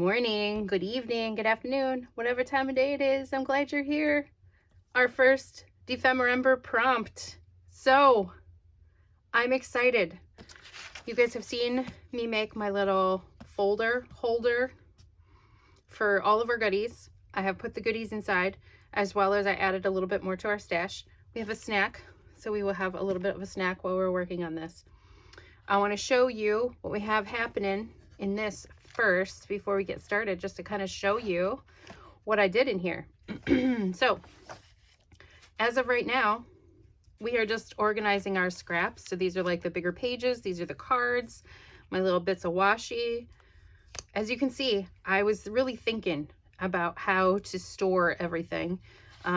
morning, good evening, good afternoon, whatever time of day it is. I'm glad you're here. Our first dephemerember prompt. So I'm excited. You guys have seen me make my little folder holder for all of our goodies. I have put the goodies inside, as well as I added a little bit more to our stash. We have a snack, so we will have a little bit of a snack while we're working on this. I want to show you what we have happening in this first before we get started, just to kind of show you what I did in here. So as of right now, we are just organizing our scraps. So these are like the bigger pages, these are the cards, my little bits of washi. As you can see, I was really thinking about how to store everything.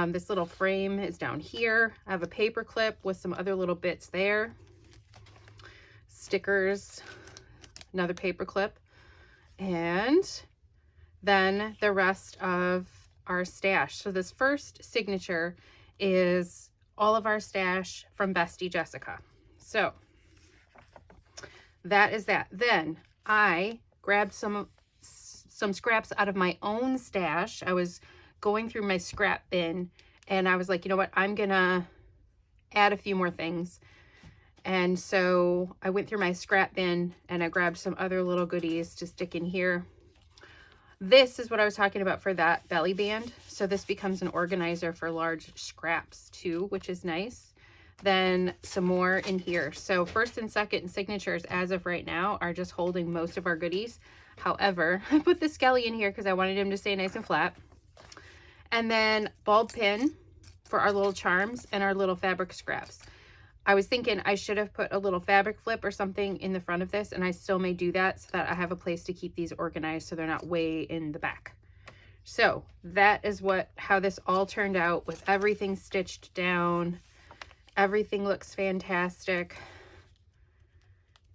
This little frame is down here. I have a paper clip with some other little bits there, stickers, another paper clip, and then the rest of our stash. So this first signature is all of our stash from Bestie Jessica. So that is that. Then I grabbed some scraps out of my own stash. I was going through my scrap bin and I was like, you know what, I'm gonna add a few more things. And so I went through my scrap bin and I grabbed some other little goodies to stick in here. This is what I was talking about for that belly band. So this becomes an organizer for large scraps too, which is nice. Then some more in here. So first and second signatures as of right now are just holding most of our goodies. However, I put the Skelly in here because I wanted him to stay nice and flat. And then ball pin for our little charms and our little fabric scraps. I was thinking I should have put a little fabric flip or something in the front of this, and I still may do that so that I have a place to keep these organized so they're not way in the back. So that is how this all turned out with everything stitched down. Everything looks fantastic.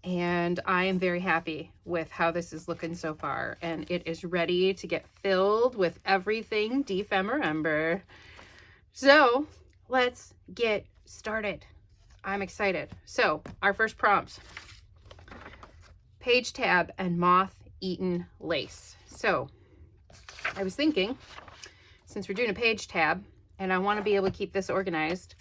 And I am very happy with how this is looking so far. And it is ready to get filled with everything dephemerember. So let's get started. I'm excited. So our first prompt, page tab and moth-eaten lace. So I was thinking, since we're doing a page tab and I want to be able to keep this organized,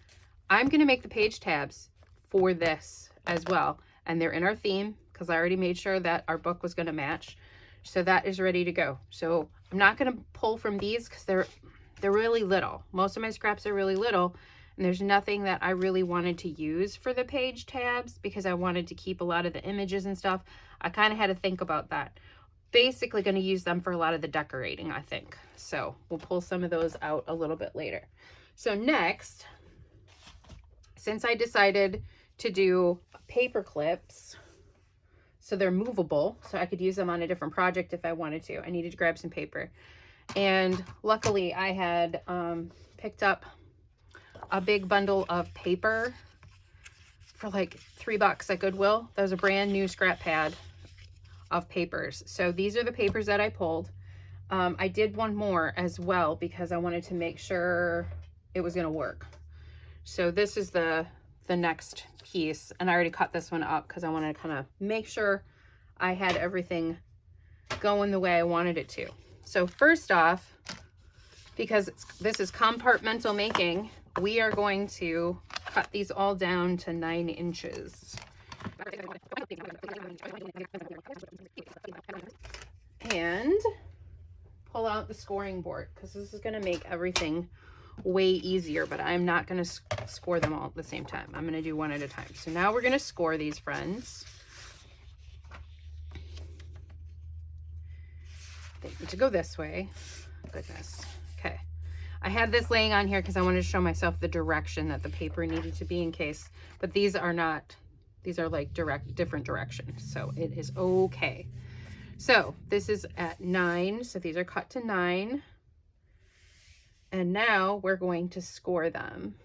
I'm going to make the page tabs for this as well. And they're in our theme because I already made sure that our book was going to match. So that is ready to go. So I'm not going to pull from these because they're really little. Most of my scraps are really little. And there's nothing that I really wanted to use for the page tabs because I wanted to keep a lot of the images and stuff. I kind of had to think about that. Basically going to use them for a lot of the decorating, I think. So we'll pull some of those out a little bit later. So next, since I decided to do paper clips, so they're movable, so I could use them on a different project if I wanted to, I needed to grab some paper. And luckily I had picked up a big bundle of paper for like $3 at Goodwill. That was a brand new scrap pad of papers. So these are the papers that I pulled. I did one more as well because I wanted to make sure it was going to work. So this is the next piece, and I already cut this one up because I wanted to kind of make sure I had everything going the way I wanted it to. So first off, because this is compartmental making, we are going to cut these all down to 9 inches. And pull out the scoring board because this is going to make everything way easier, but I'm not going to score them all at the same time. I'm going to do one at a time. So now we're going to score these friends. They need to go this way. Goodness. Okay. I had this laying on here because I wanted to show myself the direction that the paper needed to be in case, but these are not, these are like different directions. So it is okay. So this is at 9. So these are cut to 9. And now we're going to score them.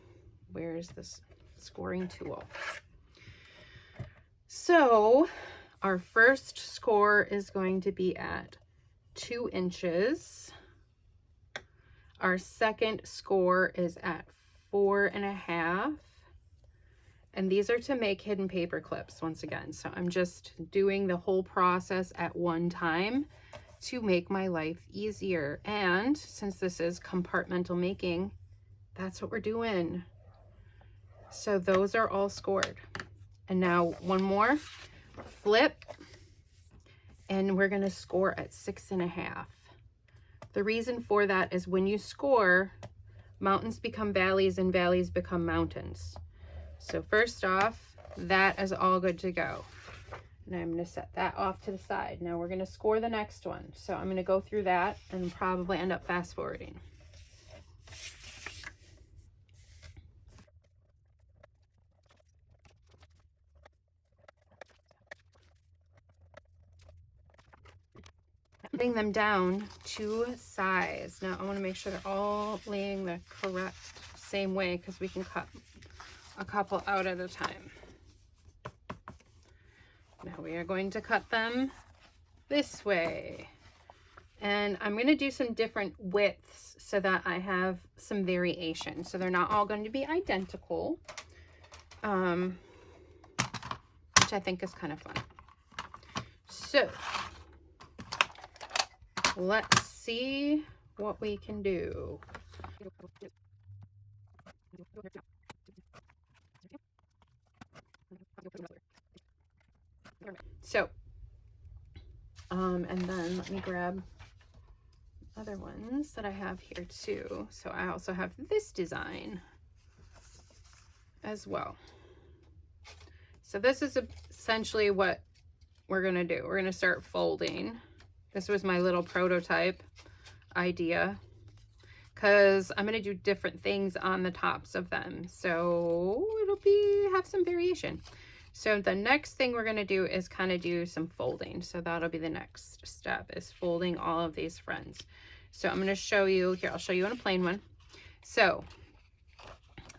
Where is this scoring tool? So our first score is going to be at 2 inches. Our second score is at 4.5. And these are to make hidden paper clips once again. So I'm just doing the whole process at one time to make my life easier. And since this is compartmental making, that's what we're doing. So those are all scored. And now one more flip, and we're going to score at 6.5. The reason for that is when you score, mountains become valleys and valleys become mountains. So first off, that is all good to go. And I'm going to set that off to the side. Now we're going to score the next one. So I'm going to go through that and probably end up fast forwarding. Putting them down to size. Now I want to make sure they're all laying the correct same way because we can cut a couple out at a time. Now we are going to cut them this way. And I'm going to do some different widths so that I have some variation. So they're not all going to be identical, which I think is kind of fun. So let's see what we can do. So, and then let me grab other ones that I have here too. So I also have this design as well. So this is essentially what we're going to do. We're going to start folding. This was my little prototype idea because I'm going to do different things on the tops of them. So it'll have some variation. So the next thing we're going to do is kind of do some folding. So that'll be the next step, is folding all of these friends. So I'm going to show you here. I'll show you on a plain one. So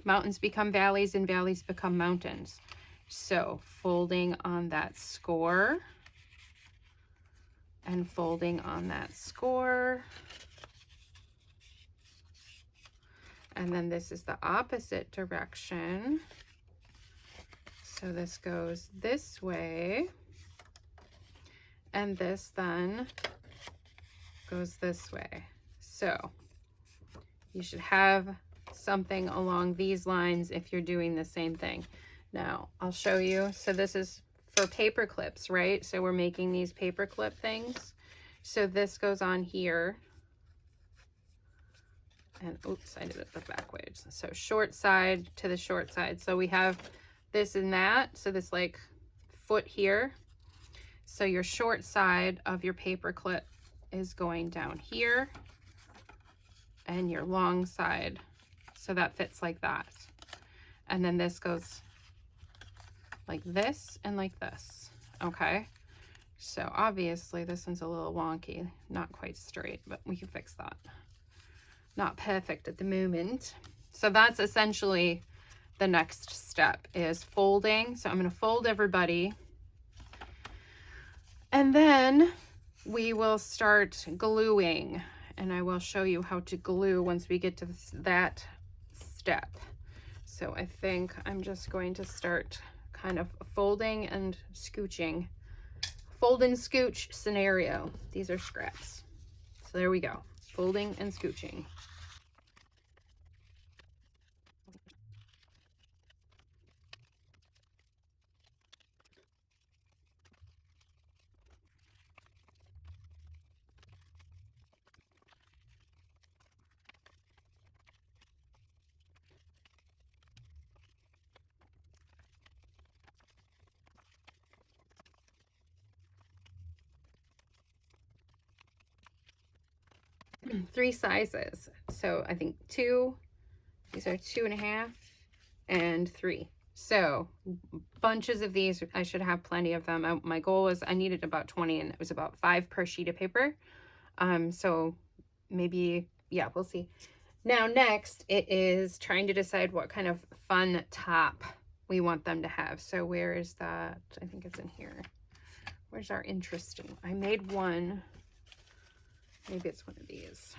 mountains become valleys and valleys become mountains. So folding on that score and folding on that score. And then this is the opposite direction. So this goes this way, and this then goes this way. So you should have something along these lines if you're doing the same thing. Now I'll show you. So this is for paper clips, right? So we're making these paper clip things. So this goes on here. And oops, I did it the backwards. So short side to the short side. So we have this and that. So this like foot here. So your short side of your paper clip is going down here, and your long side. So that fits like that. And then this goes like this and like this. Okay. So obviously this one's a little wonky, not quite straight, but we can fix that. Not perfect at the moment. So that's essentially the next step, is folding. So I'm going to fold everybody, and then we will start gluing, and I will show you how to glue once we get to that step. So I think I'm just going to start kind of folding and scooching. Fold and scooch scenario. These are scraps. So there we go. Folding and scooching. Three sizes. So I think two, these are 2.5 and 3. So bunches of these. I should have plenty of them. My goal was I needed about 20, and it was about 5 per sheet of paper. So maybe, yeah, we'll see. Now next, it is trying to decide what kind of fun top we want them to have. So where is that? I think it's in here. Where's our interesting? I made one. Maybe it's one of these.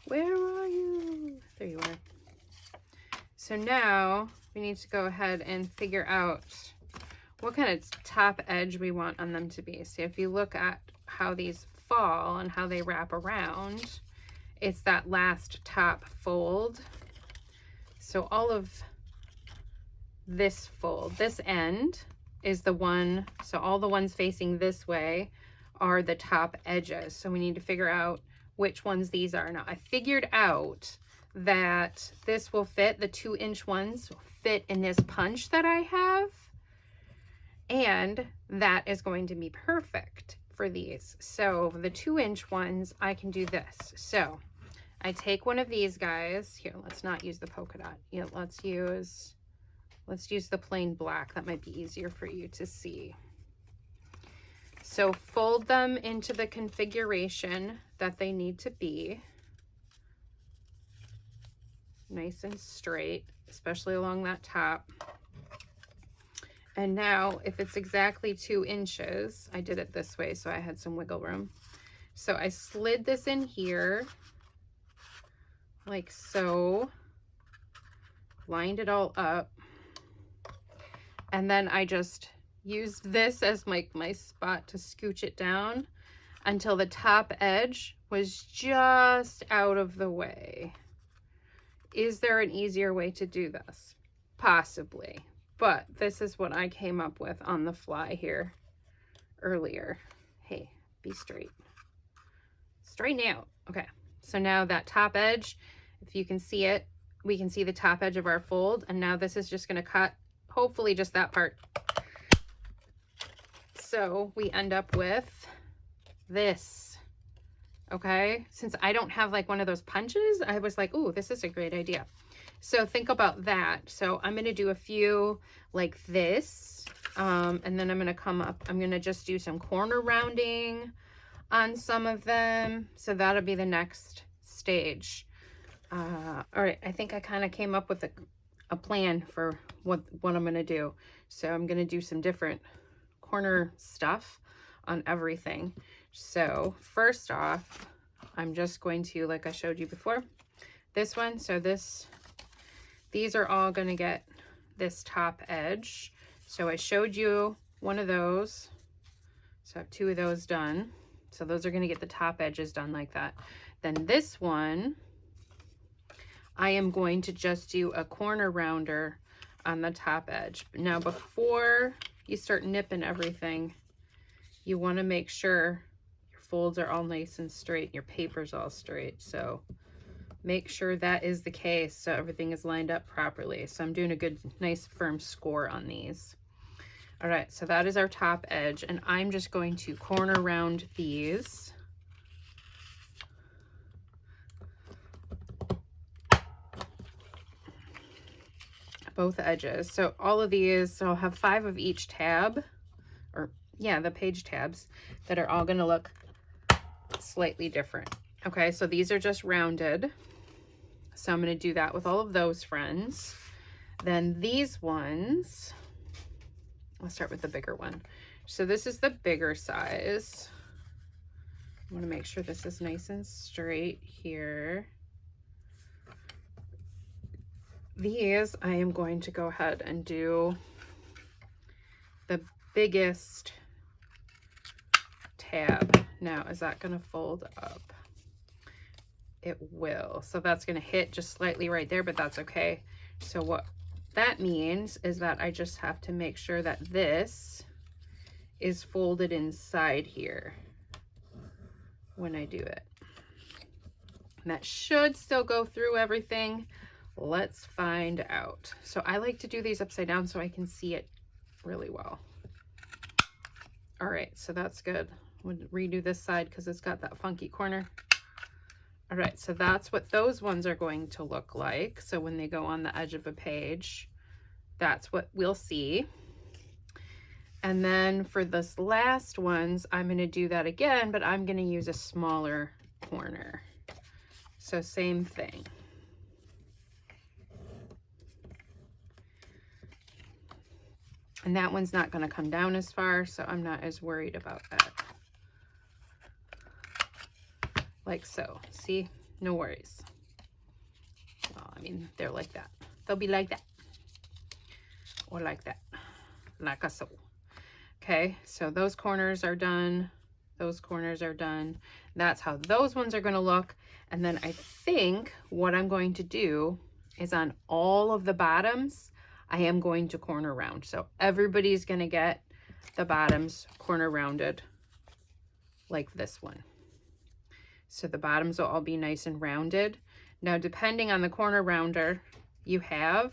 Where are you? There you are. So now we need to go ahead and figure out what kind of top edge we want on them to be. So if you look at how these fall and how they wrap around, it's that last top fold. So all of this fold, this end is the one, so all the ones facing this way are the top edges. So we need to figure out which ones these are. Now I figured out that this will fit, the 2-inch ones will fit in this punch that I have, and that is going to be perfect for these. So the 2-inch ones, I can do this. So I take one of these guys here. Let's not use the polka dot. Yeah, let's use the plain black. That might be easier for you to see. So fold them into the configuration that they need to be. Nice and straight, especially along that top. And now if it's exactly 2 inches, I did it this way so I had some wiggle room. So I slid this in here like so, lined it all up, and then I just used this as my spot to scooch it down until the top edge was just out of the way. Is there an easier way to do this? Possibly, but this is what I came up with on the fly here earlier. Hey, be straight. Straighten out. Okay, so now that top edge, if you can see it, we can see the top edge of our fold, and now this is just going to cut, hopefully just that part. So we end up with this. Okay, since I don't have like one of those punches, I was like, oh, this is a great idea. So think about that. So I'm going to do a few like this, and then I'm going to come up, I'm going to just do some corner rounding on some of them. So that'll be the next stage. All right, I think I kind of came up with a plan for what I'm going to do. So I'm going to do some different corner stuff on everything. So first off, I'm just going to, like I showed you before, this one. So these are all going to get this top edge. So I showed you one of those. So I have 2 of those done. So those are going to get the top edges done like that. Then this one, I am going to just do a corner rounder on the top edge. Now, before you start nipping everything, you want to make sure your folds are all nice and straight, your paper's all straight. So make sure that is the case, so everything is lined up properly. So I'm doing a good, nice, firm score on these. All right, so that is our top edge, and I'm just going to corner round these. Both edges. So all of these, so I'll have 5 of each tab, or yeah, the page tabs that are all going to look slightly different. Okay, so these are just rounded. So I'm going to do that with all of those friends. Then these ones, I'll start with the bigger one. So this is the bigger size. I want to make sure this is nice and straight here. These, I am going to go ahead and do the biggest tab. Now, is that going to fold up? It will. So that's going to hit just slightly right there, but that's okay. So what that means is that I just have to make sure that this is folded inside here when I do it. And that should still go through everything. Let's find out. So I like to do these upside down so I can see it really well. All right, so that's good. We'll redo this side because it's got that funky corner. All right, so that's what those ones are going to look like. So when they go on the edge of a page, that's what we'll see. And then for this last ones, I'm going to do that again, but I'm going to use a smaller corner. So same thing. And that one's not going to come down as far, so I'm not as worried about that. Like so. See? No worries. Well, I mean, they're like that. They'll be like that. Or like that. Like a so. Okay, so those corners are done. Those corners are done. That's how those ones are going to look. And then I think what I'm going to do is on all of the bottoms, I am going to corner round. So everybody's going to get the bottoms corner rounded like this one. So the bottoms will all be nice and rounded. Now, depending on the corner rounder you have,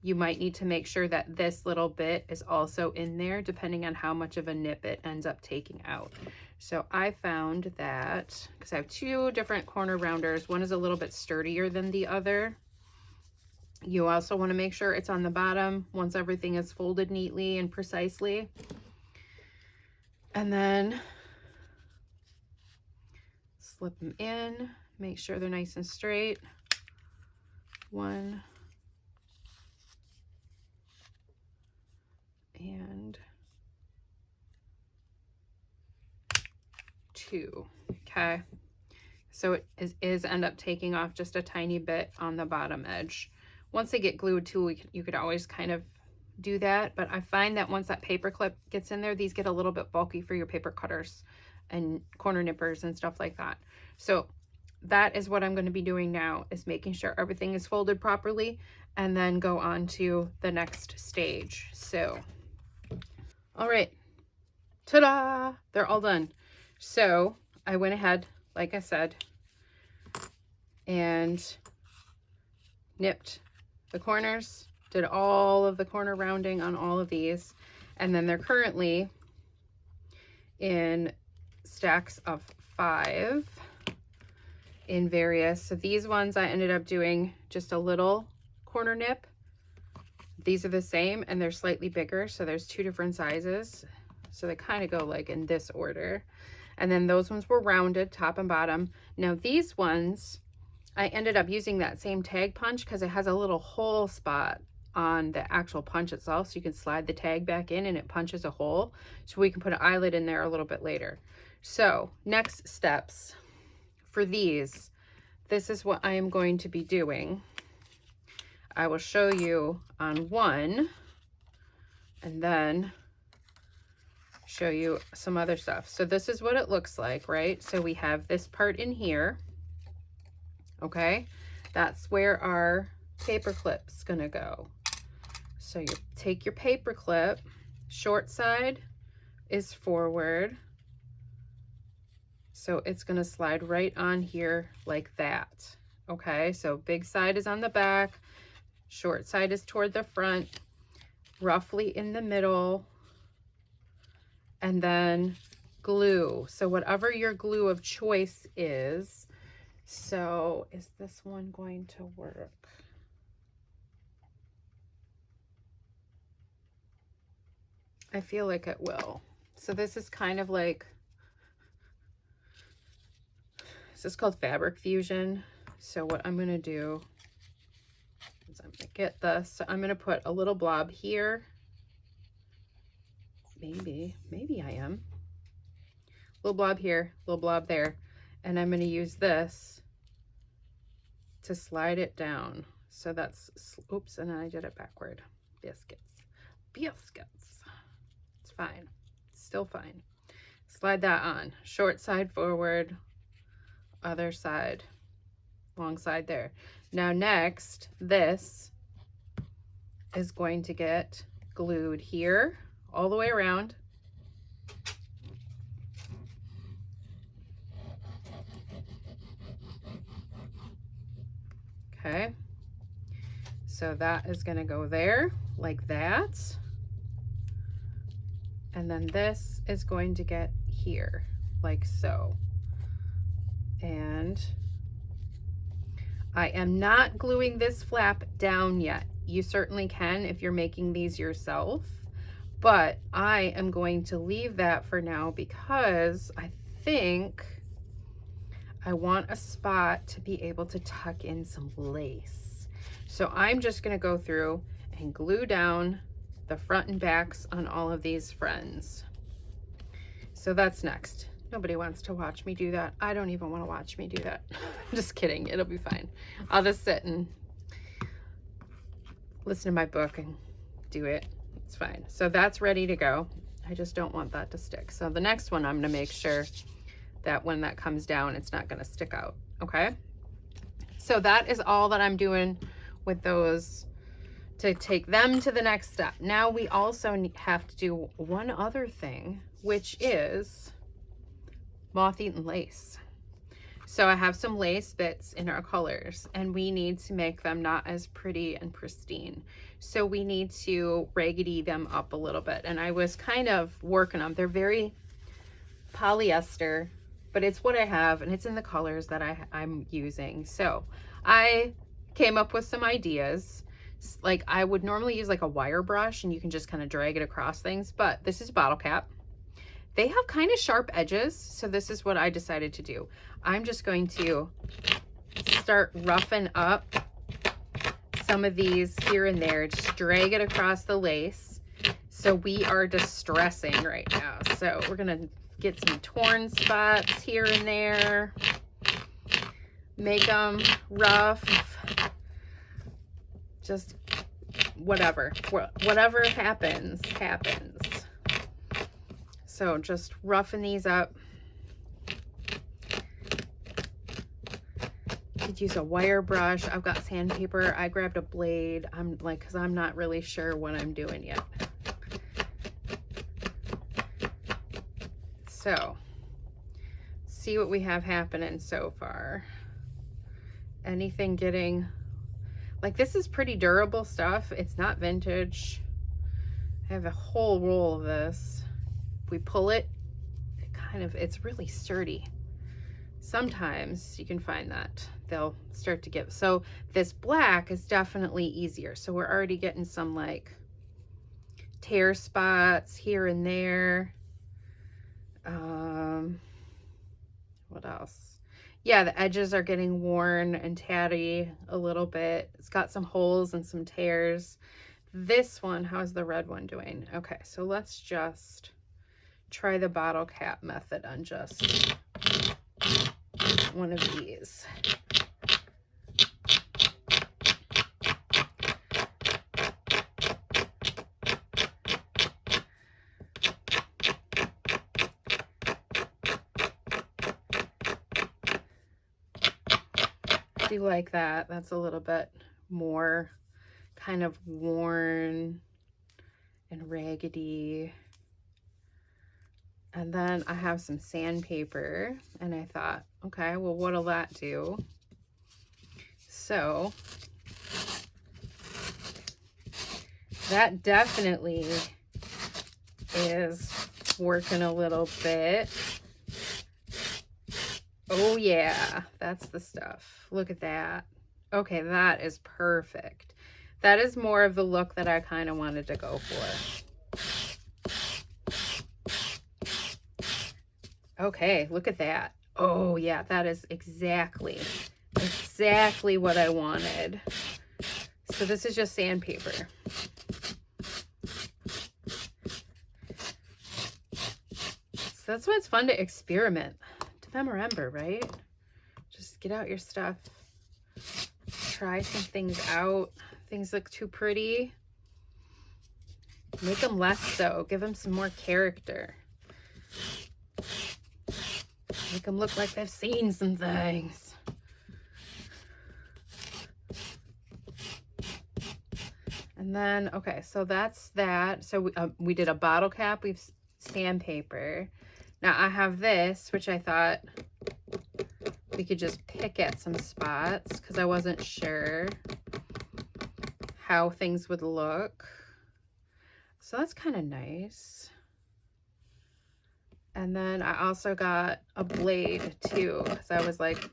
you might need to make sure that this little bit is also in there, depending on how much of a nip it ends up taking out. So I found that, because I have two different corner rounders, one is a little bit sturdier than the other. You also want to make sure it's on the bottom once everything is folded neatly and precisely. And then slip them in, make sure they're nice and straight. 1 and 2. Okay, so it is end up taking off just a tiny bit on the bottom edge. Once they get glued too, you could always kind of do that, but I find that once that paper clip gets in there, these get a little bit bulky for your paper cutters and corner nippers and stuff like that. So that is what I'm going to be doing now, is making sure everything is folded properly, and then go on to the next stage. So all right, ta-da, they're all done. So I went ahead, like I said, and nipped the corners, did all of the corner rounding on all of these, and then they're currently in stacks of 5 in various. So these ones I ended up doing just a little corner nip. These are the same and they're slightly bigger, so there's 2 different sizes, so they kind of go like in this order. And then those ones were rounded top and bottom. Now these ones I ended up using that same tag punch because it has a little hole spot on the actual punch itself, so you can slide the tag back in and it punches a hole, so we can put an eyelet in there a little bit later. So next steps for these, this is what I am going to be doing. I will show you on one and then show you some other stuff. So this is what it looks like, right? So we have this part in here. Okay, that's where our paper clip's gonna go. So you take your paper clip, short side is forward, so it's gonna slide right on here like that. Okay, so big side is on the back, short side is toward the front, roughly in the middle, and then glue. So whatever your glue of choice is. So is this one going to work? I feel like it will. So this is kind of like, this is called Fabric Fusion. So what I'm going to do is I'm going to get this. So I'm going to put a little blob here. Maybe I am. Little blob here, little blob there. And I'm going to use this to slide it down. So that's, oops, and then I did it backward. Biscuits. It's fine. It's still fine. Slide that on. Short side forward, other side, long side there. Now next, this is going to get glued here all the way around. Okay, so that is going to go there like that, and then this is going to get here like so. And I am not gluing this flap down yet. You certainly can if you're making these yourself, but I am going to leave that for now because I think I want a spot to be able to tuck in some lace. So I'm just going to go through and glue down the front and backs on all of these friends. So that's next. Nobody wants to watch me do that. I don't even want to watch me do that. Just kidding. It'll be fine. I'll just sit and listen to my book and do it. It's fine. So that's ready to go. I just don't want that to stick. So the next one, I'm gonna make sure that when that comes down, it's not gonna stick out, okay? So that is all that I'm doing with those to take them to the next step. Now we also have to do one other thing, which is moth-eaten lace. So I have some lace bits in our colors, and we need to make them not as pretty and pristine. So we need to raggedy them up a little bit. And I was kind of working on them. They're very polyester, but it's what I have, and it's in the colors that I'm using. So I came up with some ideas. Like I would normally use like a wire brush, and you can just kind of drag it across things, but this is a bottle cap. They have kind of sharp edges, so this is what I decided to do. I'm just going to start roughing up some of these here and there, just drag it across the lace. So we are distressing right now. So we're gonna get some torn spots here and there, make them rough, just whatever happens. So just roughing these up. You could use a wire brush. I've got sandpaper. I grabbed a blade. I'm like, because I'm not really sure what I'm doing yet. So see what we have happening so far. Anything getting, like, this is pretty durable stuff. It's not vintage. I have a whole roll of this. If we pull it, it's really sturdy. Sometimes you can find that they'll start to get, so this black is definitely easier. So we're already getting some like tear spots here and there. What else? Yeah, the edges are getting worn and tatty a little bit. It's got some holes and some tears. This one, how's the red one doing? Okay, so let's just try the bottle cap method on just one of these. I do like that. That's a little bit more kind of worn and raggedy. And then I have some sandpaper, and I thought, okay, well, what'll that do? So that definitely is working a little bit. Oh yeah, that's the stuff. Look at that. Okay, that is perfect. That is more of the look that I kind of wanted to go for. Okay, look at that. Oh yeah, that is exactly what I wanted. So this is just sandpaper. So that's why it's fun to experiment. Dephemerember, right? Just get out your stuff. Try some things out. Things look too pretty. Make them less so. Give them some more character. Make them look like they've seen some things. And then, okay, so that's that. So we did a bottle cap. We've sandpaper. Now I have this, which I thought we could just pick at some spots because I wasn't sure how things would look. So that's kind of nice. And then I also got a blade too, because I was like,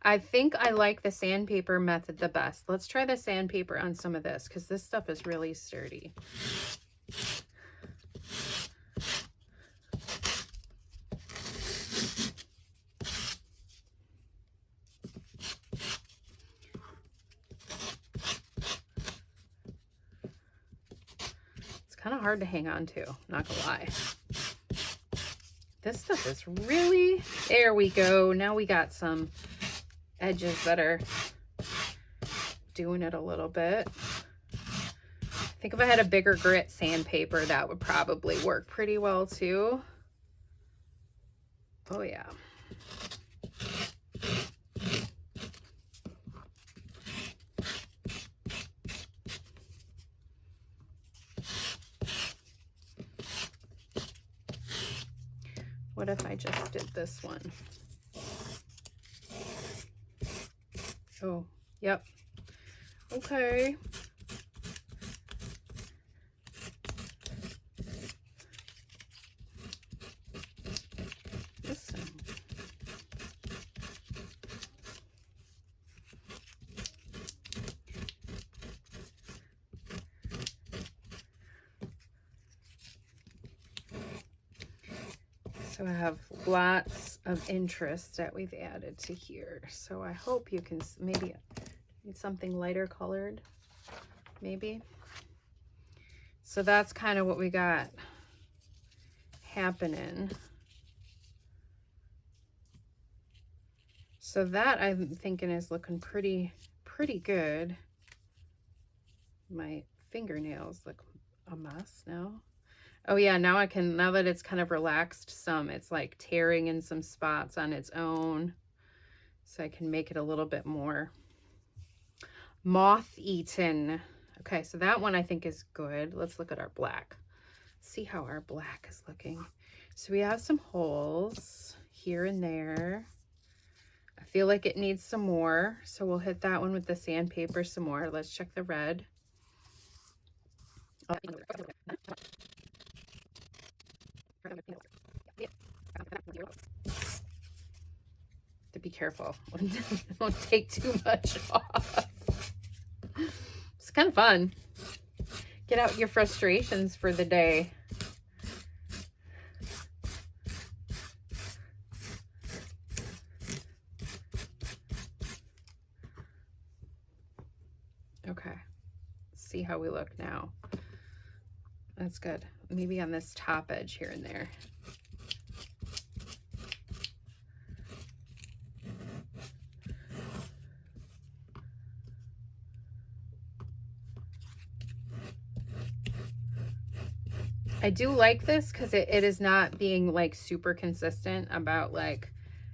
I think I like the sandpaper method the best. Let's try the sandpaper on some of this, because this stuff is really sturdy. Kind of hard to hang on to, not gonna lie. This stuff is really, there we go. Now we got some edges that are doing it a little bit. think if I had a bigger grit sandpaper, that would probably work pretty well too. Oh yeah. What if I just did this one? Oh, yep. Okay. Listen. So I have lots of interest that we've added to here. So I hope you can maybe need something lighter colored, maybe. So that's kind of what we got happening. So that I'm thinking is looking pretty good. My fingernails look a mess now. Oh yeah, now I can, now that it's kind of relaxed some, it's like tearing in some spots on its own. So I can make it a little bit more moth-eaten. Okay, so that one I think is good. Let's look at our black. See how our black is looking. So we have some holes here and there. I feel like it needs some more. So we'll hit that one with the sandpaper some more. Let's check the red. To be careful. Don't take too much off. It's kind of fun. Get out your frustrations for the day. Okay. See how we look now. That's good. Maybe on this top edge here and there. I do like this because it is not being like super consistent about like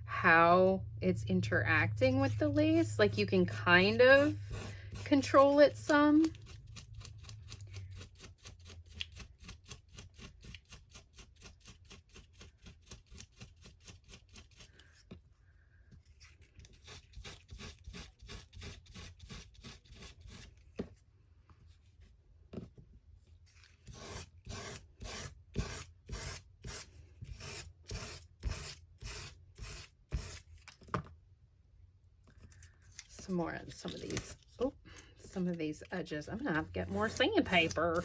how it's interacting with the lace. Like you can kind of control it some. Some more on some of these. Oh, some of these edges. I'm gonna have to get more sandpaper.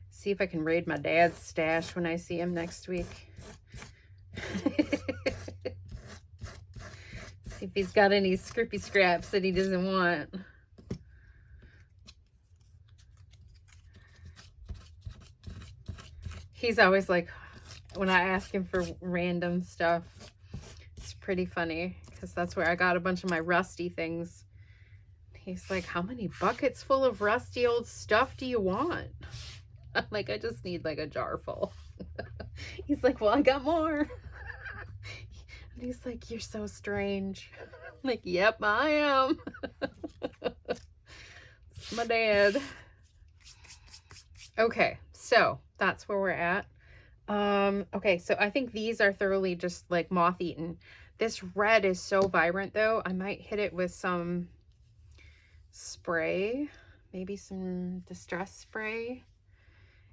See if I can raid my dad's stash when I see him next week. See if he's got any scrippy scraps that he doesn't want. He's always like, when I ask him for random stuff, it's pretty funny. Because that's where I got a bunch of my rusty things. He's like, how many buckets full of rusty old stuff do you want? I'm like, I just need like a jar full. He's like, well, I got more. And he's like, you're so strange. I'm like, yep, I am. It's my dad. Okay, so that's where we're at. Okay, so I think these are thoroughly just like moth-eaten. This red is so vibrant though. I might hit it with some spray, maybe some distress spray.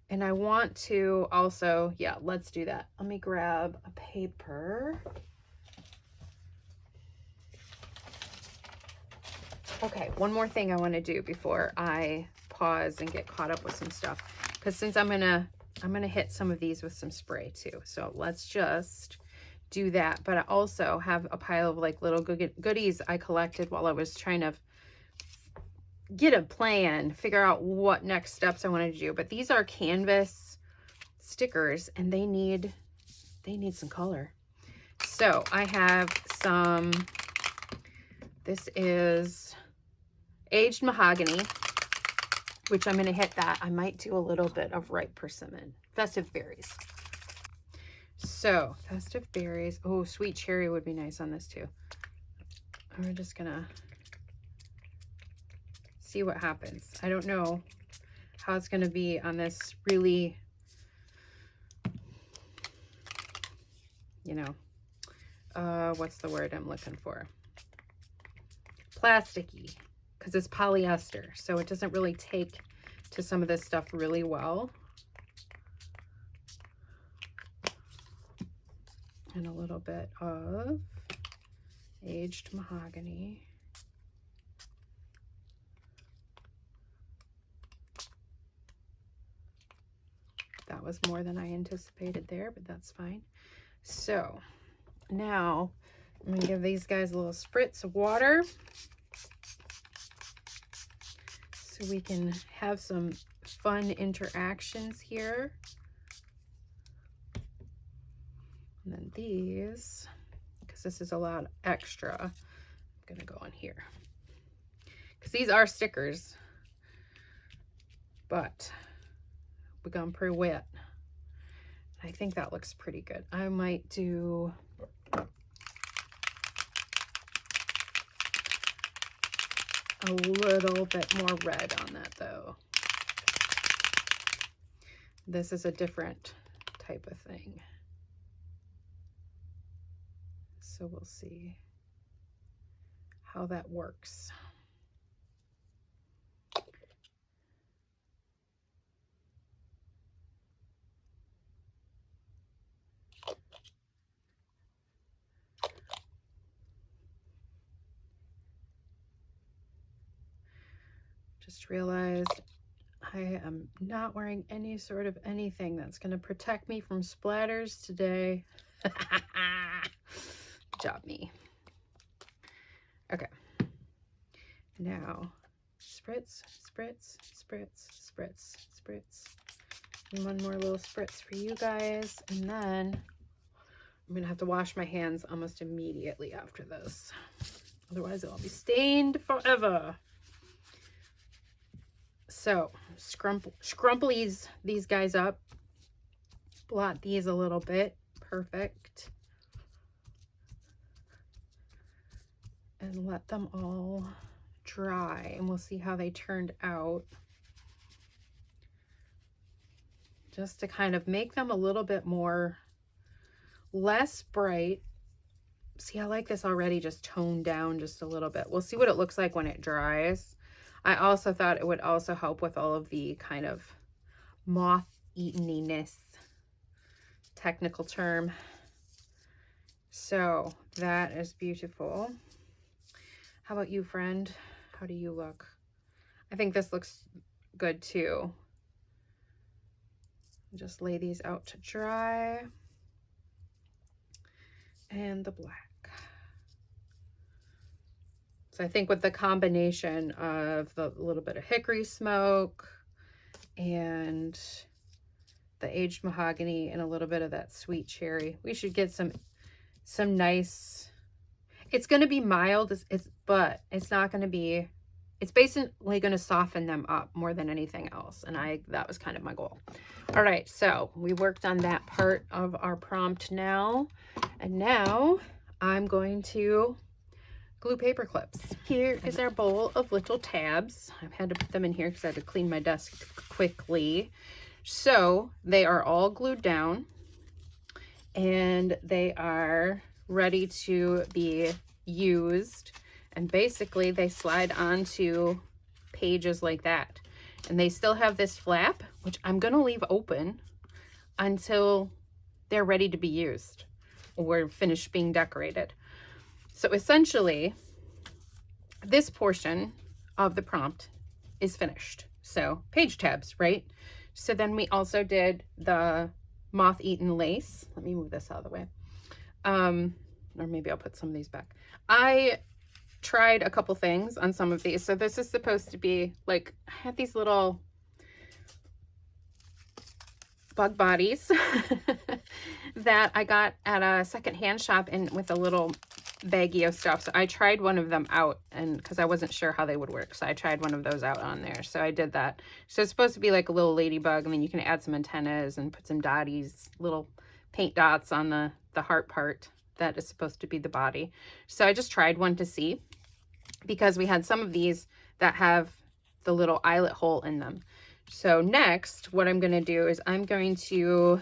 And I want to also, yeah, let's do that. Let me grab a paper. Okay, one more thing I want to do before I pause and get caught up with some stuff. Because since I'm gonna hit some of these with some spray too. So let's just do that. But I also have a pile of like little goodies I collected while I was trying to get a plan, figure out what next steps I wanted to do. But these are canvas stickers and they need some color. So I have some, this is aged mahogany. which I'm going to hit that. I might do a little bit of ripe persimmon. Festive berries. So, festive berries. Oh, sweet cherry would be nice on this too. We're just going to see what happens. I don't know how it's going to be on this really, you know, what's the word I'm looking for? Plasticky, because it's polyester, so it doesn't really take to some of this stuff really well. And a little bit of aged mahogany. That was more than I anticipated there, but that's fine. So now I'm gonna give these guys a little spritz of water so we can have some fun interactions here. And then these, because this is a lot extra, I'm gonna go in here. Because these are stickers, but we're gone pretty wet. I think that looks pretty good. I might do a little bit more red on that though. This is a different type of thing. So we'll see how that works. Just realized I am not wearing any sort of anything that's going to protect me from splatters today. Good job, me. Okay. Now, spritz, spritz, spritz, spritz, spritz. And one more little spritz for you guys. And then I'm going to have to wash my hands almost immediately after this. Otherwise, it'll be stained forever. So, scrumple these guys up. Blot these a little bit. Perfect. And let them all dry. And we'll see how they turned out. Just to kind of make them a little bit more, less bright. See, I like this already just toned down just a little bit. We'll see what it looks like when it dries. I also thought it would also help with all of the kind of moth-eateniness, technical term. So that is beautiful. How about you, friend? How do you look? I think this looks good too. Just lay these out to dry. And the black. So I think with the combination of the little bit of hickory smoke and the aged mahogany and a little bit of that sweet cherry, we should get some nice, it's going to be mild, but it's not going to be, it's basically going to soften them up more than anything else. And that was kind of my goal. All right, so we worked on that part of our prompt now. And now I'm going to glue paper clips. Here is our bowl of little tabs. I've had to put them in here because I had to clean my desk quickly. So they are all glued down and they are ready to be used. And basically they slide onto pages like that. And they still have this flap, which I'm going to leave open until they're ready to be used or finished being decorated. So essentially, this portion of the prompt is finished. So page tabs, right? So then we also did the moth-eaten lace. Let me move this out of the way. Or maybe I'll put some of these back. I tried a couple things on some of these. So this is supposed to be like, I had these little bug bodies that I got at a secondhand shop and with a little baggie of stuff. So I tried one of them out, and because I wasn't sure how they would work. So I tried one of those out on there. So I did that. So it's supposed to be like a little ladybug, and then you can add some antennas and put some dotties, little paint dots on the heart part that is supposed to be the body. So I just tried one to see, because we had some of these that have the little eyelet hole in them. So next, what I'm going to do is I'm going to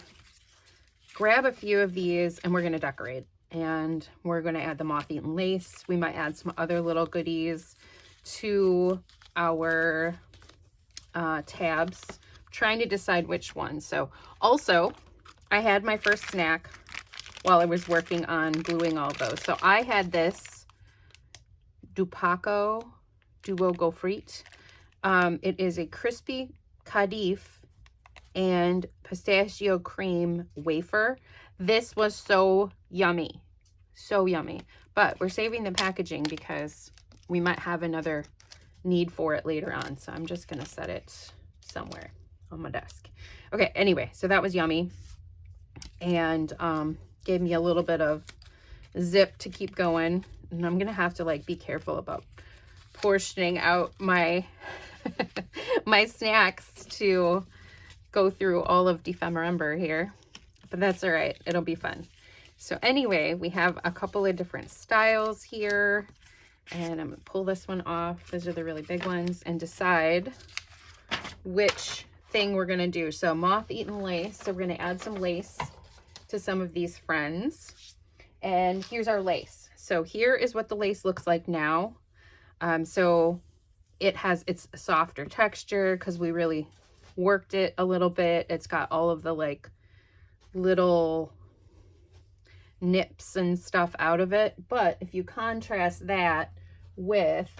grab a few of these and we're going to decorate. And we're going to add the moth-eaten lace. We might add some other little goodies to our tabs. I'm trying to decide which one. So also, I had my first snack while I was working on gluing all those. So I had this Dupaco Duo Gaufrite. It is a crispy Cadif and pistachio cream wafer. This was so yummy, so yummy. But we're saving the packaging because we might have another need for it later on. So I'm just gonna set it somewhere on my desk. Okay, anyway, so that was yummy, and gave me a little bit of zip to keep going. And I'm gonna have to like be careful about portioning out my my snacks to go through all of dephemerember here, but that's all right, it'll be fun. So anyway, we have a couple of different styles here, and I'm gonna pull this one off. Those are the really big ones, and decide which thing we're gonna do. So moth-eaten lace, so we're gonna add some lace to some of these friends. And here's our lace. So here is what the lace looks like now. So it's a softer texture because we really worked it a little bit. It's got all of the like little nips and stuff out of it. But if you contrast that with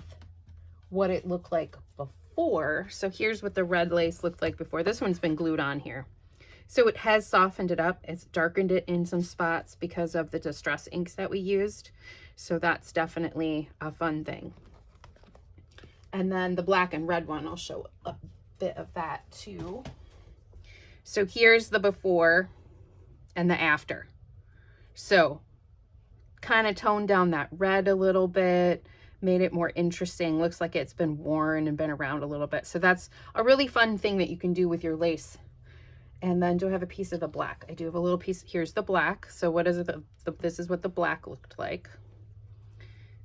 what it looked like before, so here's what the red lace looked like before. This one's been glued on here. So it has softened it up. It's darkened it in some spots because of the distress inks that we used. So that's definitely a fun thing. And then the black and red one, I'll show a bit of that too. So here's the before and the after. So kind of toned down that red a little bit, made it more interesting. Looks like it's been worn and been around a little bit. So that's a really fun thing that you can do with your lace. And then do I have a piece of the black? I do have a little piece. Here's the black. So what is it? This is what the black looked like.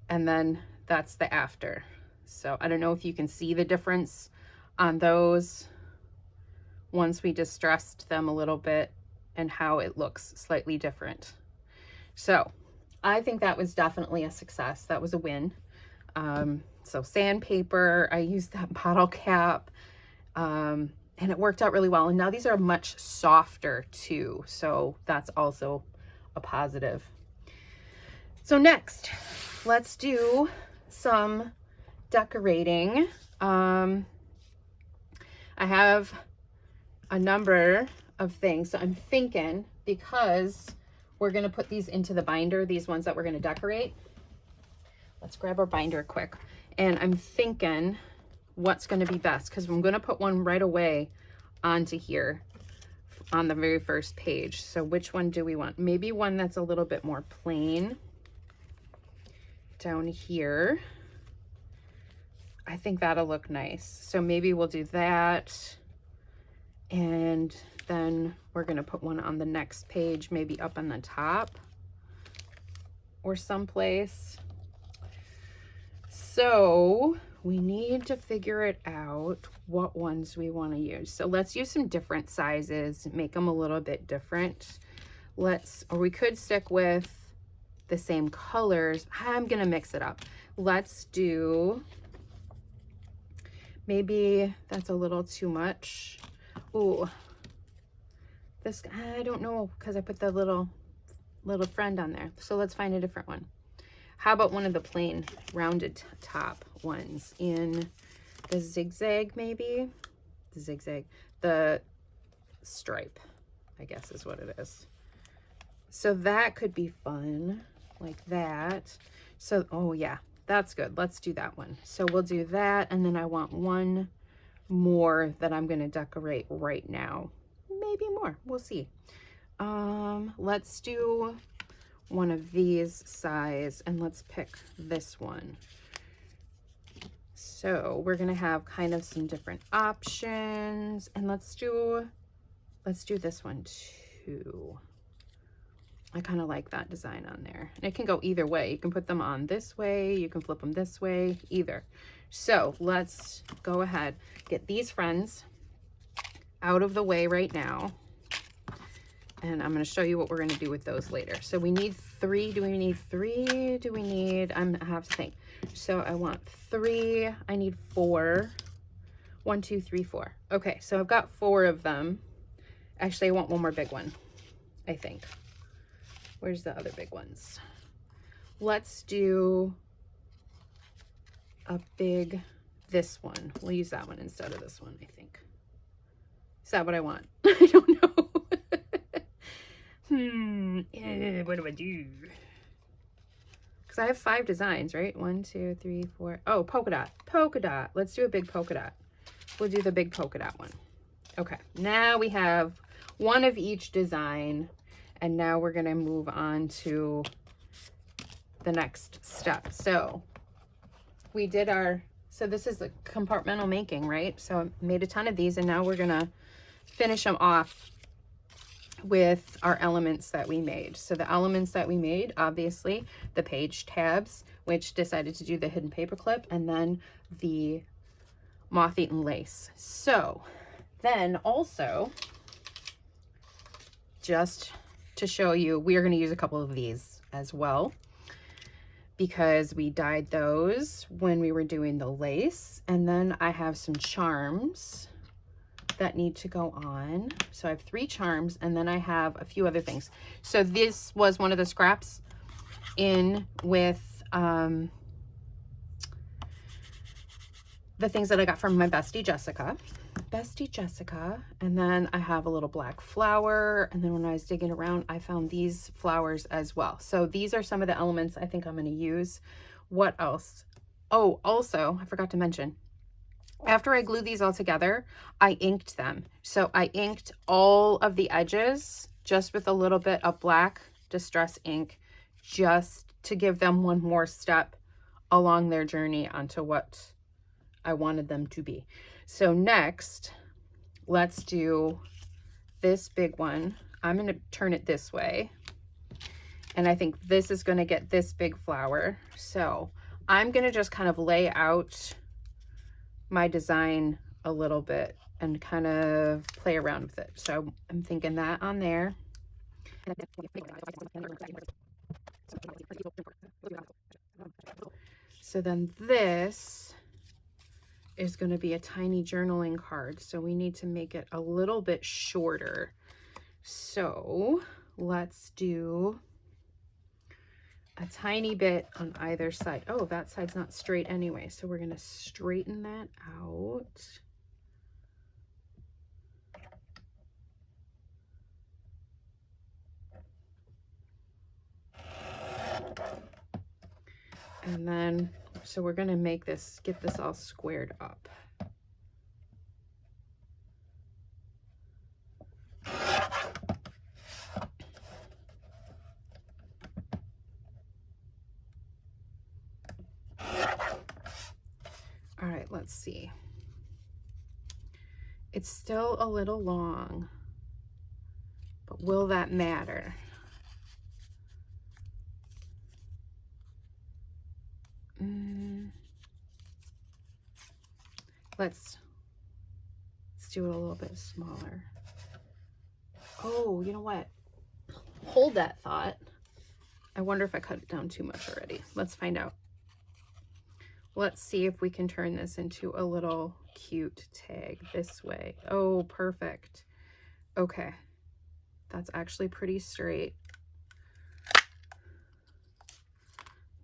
And then that's the after. So I don't know if you can see the difference on those once we distressed them a little bit and how it looks slightly different. So I think that was definitely a success. That was a win. So sandpaper, I used that bottle cap, and it worked out really well. And now these are much softer too. So that's also a positive. So next, let's do some decorating. I have a number of things. So I'm thinking, because we're going to put these into the binder, these ones that we're going to decorate. Let's grab our binder quick. And I'm thinking what's going to be best, because I'm going to put one right away onto here on the very first page. So which one do we want? Maybe one that's a little bit more plain down here. I think that'll look nice. So maybe we'll do that. And then we're going to put one on the next page, maybe up on the top or someplace. So we need to figure it out what ones we want to use. So let's use some different sizes, make them a little bit different. Or we could stick with the same colors. I'm going to mix it up. Let's do, maybe that's a little too much. Ooh, this, I don't know, because I put the little friend on there. So let's find a different one. How about one of the plain rounded top ones in the zigzag, maybe? The zigzag, the stripe, I guess is what it is. So that could be fun, like that. So, oh yeah, that's good. Let's do that one. So we'll do that, and then I want one more that I'm going to decorate right now. Maybe more, we'll see. Let's do one of these size, and let's pick this one. So we're gonna have kind of some different options, and let's do this one too. I kind of like that design on there. And it can go either way. You can put them on this way, you can flip them this way, either. So let's go ahead, get these friends out of the way right now. And I'm going to show you what we're going to do with those later. So we need 3. Do we need 3? Do we need, I have to think. So I want 3. I need 4. 1, 2, 3, 4. Okay, so I've got 4 of them. Actually, I want one more big one, I think. Where's the other big ones? Let's do a big, this one. We'll use that one instead of this one, I think. Is that what I want? I don't know. What do I do? Because I have 5 designs, right? 1, 2, 3, 4. Oh, polka dot. Polka dot. Let's do a big polka dot. We'll do the big polka dot one. Okay. Now we have one of each design. And now we're going to move on to the next step. So we did so this is the compartmental making, right? So I made a ton of these, and now we're going to finish them off with our elements that we made. So the elements that we made, obviously, the page tabs, which decided to do the hidden paper clip, and then the moth-eaten lace. So then also, just to show you, we are going to use a couple of these as well, because we dyed those when we were doing the lace. And then I have some charms that need to go on. So I have 3 charms, and then I have a few other things. So this was one of the scraps in with the things that I got from my bestie Jessica. And then I have a little black flower, and then when I was digging around, I found these flowers as well. So these are some of the elements I think I'm going to use. What else? Oh, also, I forgot to mention, after I glued these all together, I inked them. So I inked all of the edges just with a little bit of black distress ink, just to give them one more step along their journey onto what I wanted them to be. So next, let's do this big one. I'm going to turn it this way, and I think this is going to get this big flower. So I'm going to just kind of lay out my design a little bit and kind of play around with it. So I'm thinking that on there. So then this is going to be a tiny journaling card. So we need to make it a little bit shorter. So let's do a tiny bit on either side. Oh, that side's not straight anyway, so we're going to straighten that out. And then, so we're going to make this, get this all squared up. All right, let's see. It's still a little long, but will that matter? Let's do it a little bit smaller. Oh, you know what? Hold that thought. I wonder if I cut it down too much already. Let's find out. Let's see if we can turn this into a little cute tag this way. Oh, perfect. Okay. That's actually pretty straight.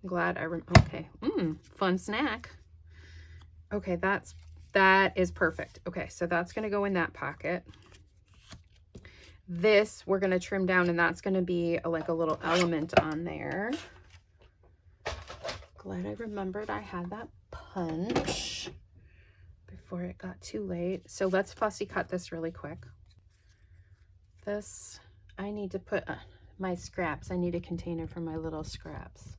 I'm glad I okay. Fun snack. Okay, that is perfect. Okay, so that's going to go in that pocket. This we're going to trim down, and that's going to be like a little element on there. Glad I remembered I had that punch before it got too late. So let's fussy cut this really quick. This, I need to put my scraps. I need a container for my little scraps.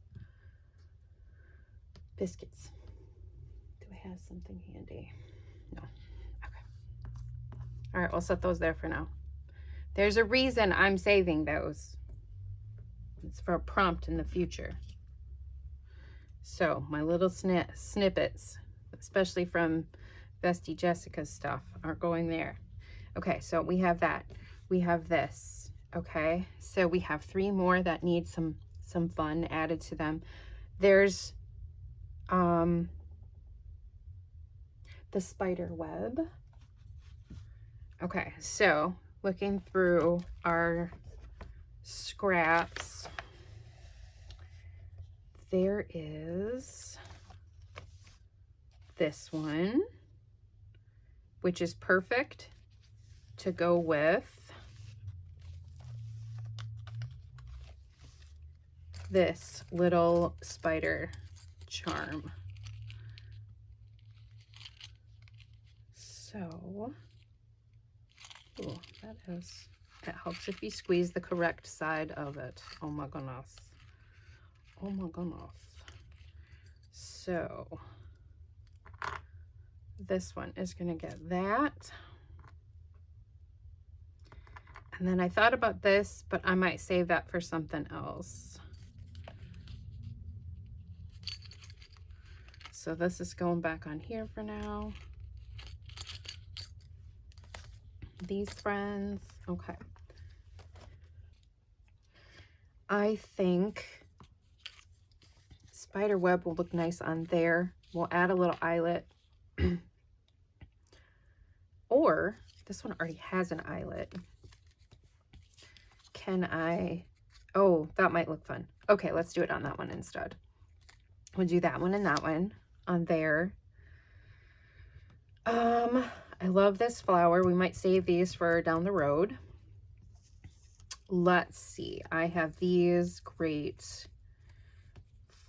Biscuits. Do I have something handy? No. Okay. All right, we'll set those there for now. There's a reason I'm saving those. It's for a prompt in the future. So my little snippets, especially from Bestie Jessica's stuff, are going there. Okay, so we have that. We have this. Okay, so we have 3 more that need some fun added to them. There's the spider web. Okay, so looking through our scraps, there is this one, which is perfect to go with this little spider charm. So, ooh, that helps if you squeeze the correct side of it. Oh my goodness. Oh my goodness. So, this one is going to get that. And then I thought about this, but I might save that for something else. So this is going back on here for now. These friends, okay. I think spider web will look nice on there. We'll add a little eyelet. Or this one already has an eyelet. Can I, oh, that might look fun. Okay, let's do it on that one instead. We'll do that one and that one on there. I love this flower. We might save these for down the road. Let's see. I have these great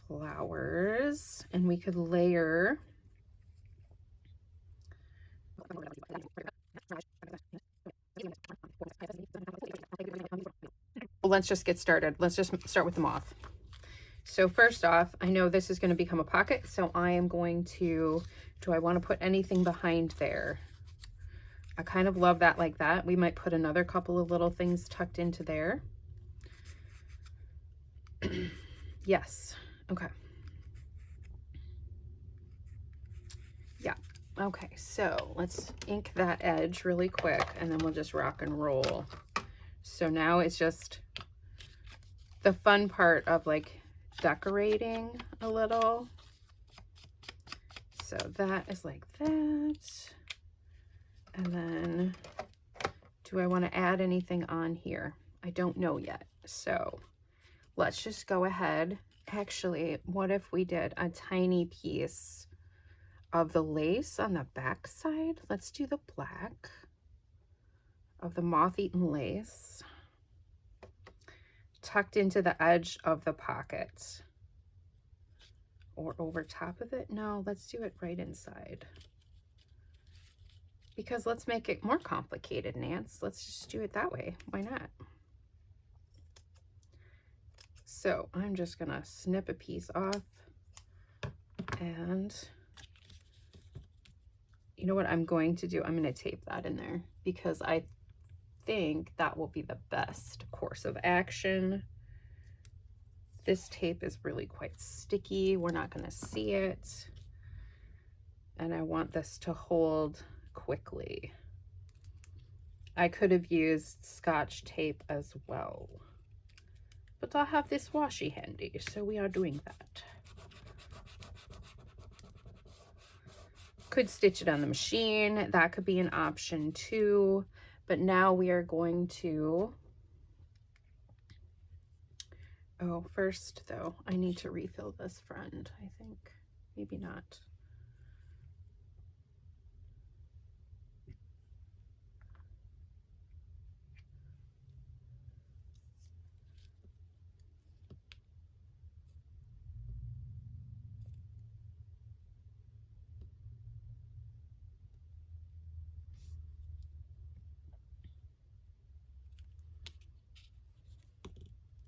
flowers, and we could layer. Let's just get started. Let's just start with the moth. So first off, I know this is going to become a pocket, so I am going to, do I want to put anything behind there? I kind of love that like that. We might put another couple of little things tucked into there. Yes. Okay. Yeah. Okay, so let's ink that edge really quick, and then we'll just rock and roll. So now it's just the fun part of like decorating a little. So that is like that. And then do I want to add anything on here? I don't know yet. So let's just go ahead. Actually, what if we did a tiny piece of the lace on the back side? Let's do the black of the moth-eaten lace tucked into the edge of the pocket, or over top of it. No, let's do it right inside, because let's make it more complicated, Nance. Let's just do it that way. Why not? So I'm just gonna snip a piece off, and you know what I'm going to do? I'm going to tape that in there, because I think that will be the best course of action. This tape is really quite sticky. We're not going to see it. And I want this to hold quickly. I could have used Scotch tape as well, but I'll have this washi handy, so we are doing that. Could stitch it on the machine. That could be an option too. But now we are going to, oh, first though, I need to refill this friend, I think. Maybe not.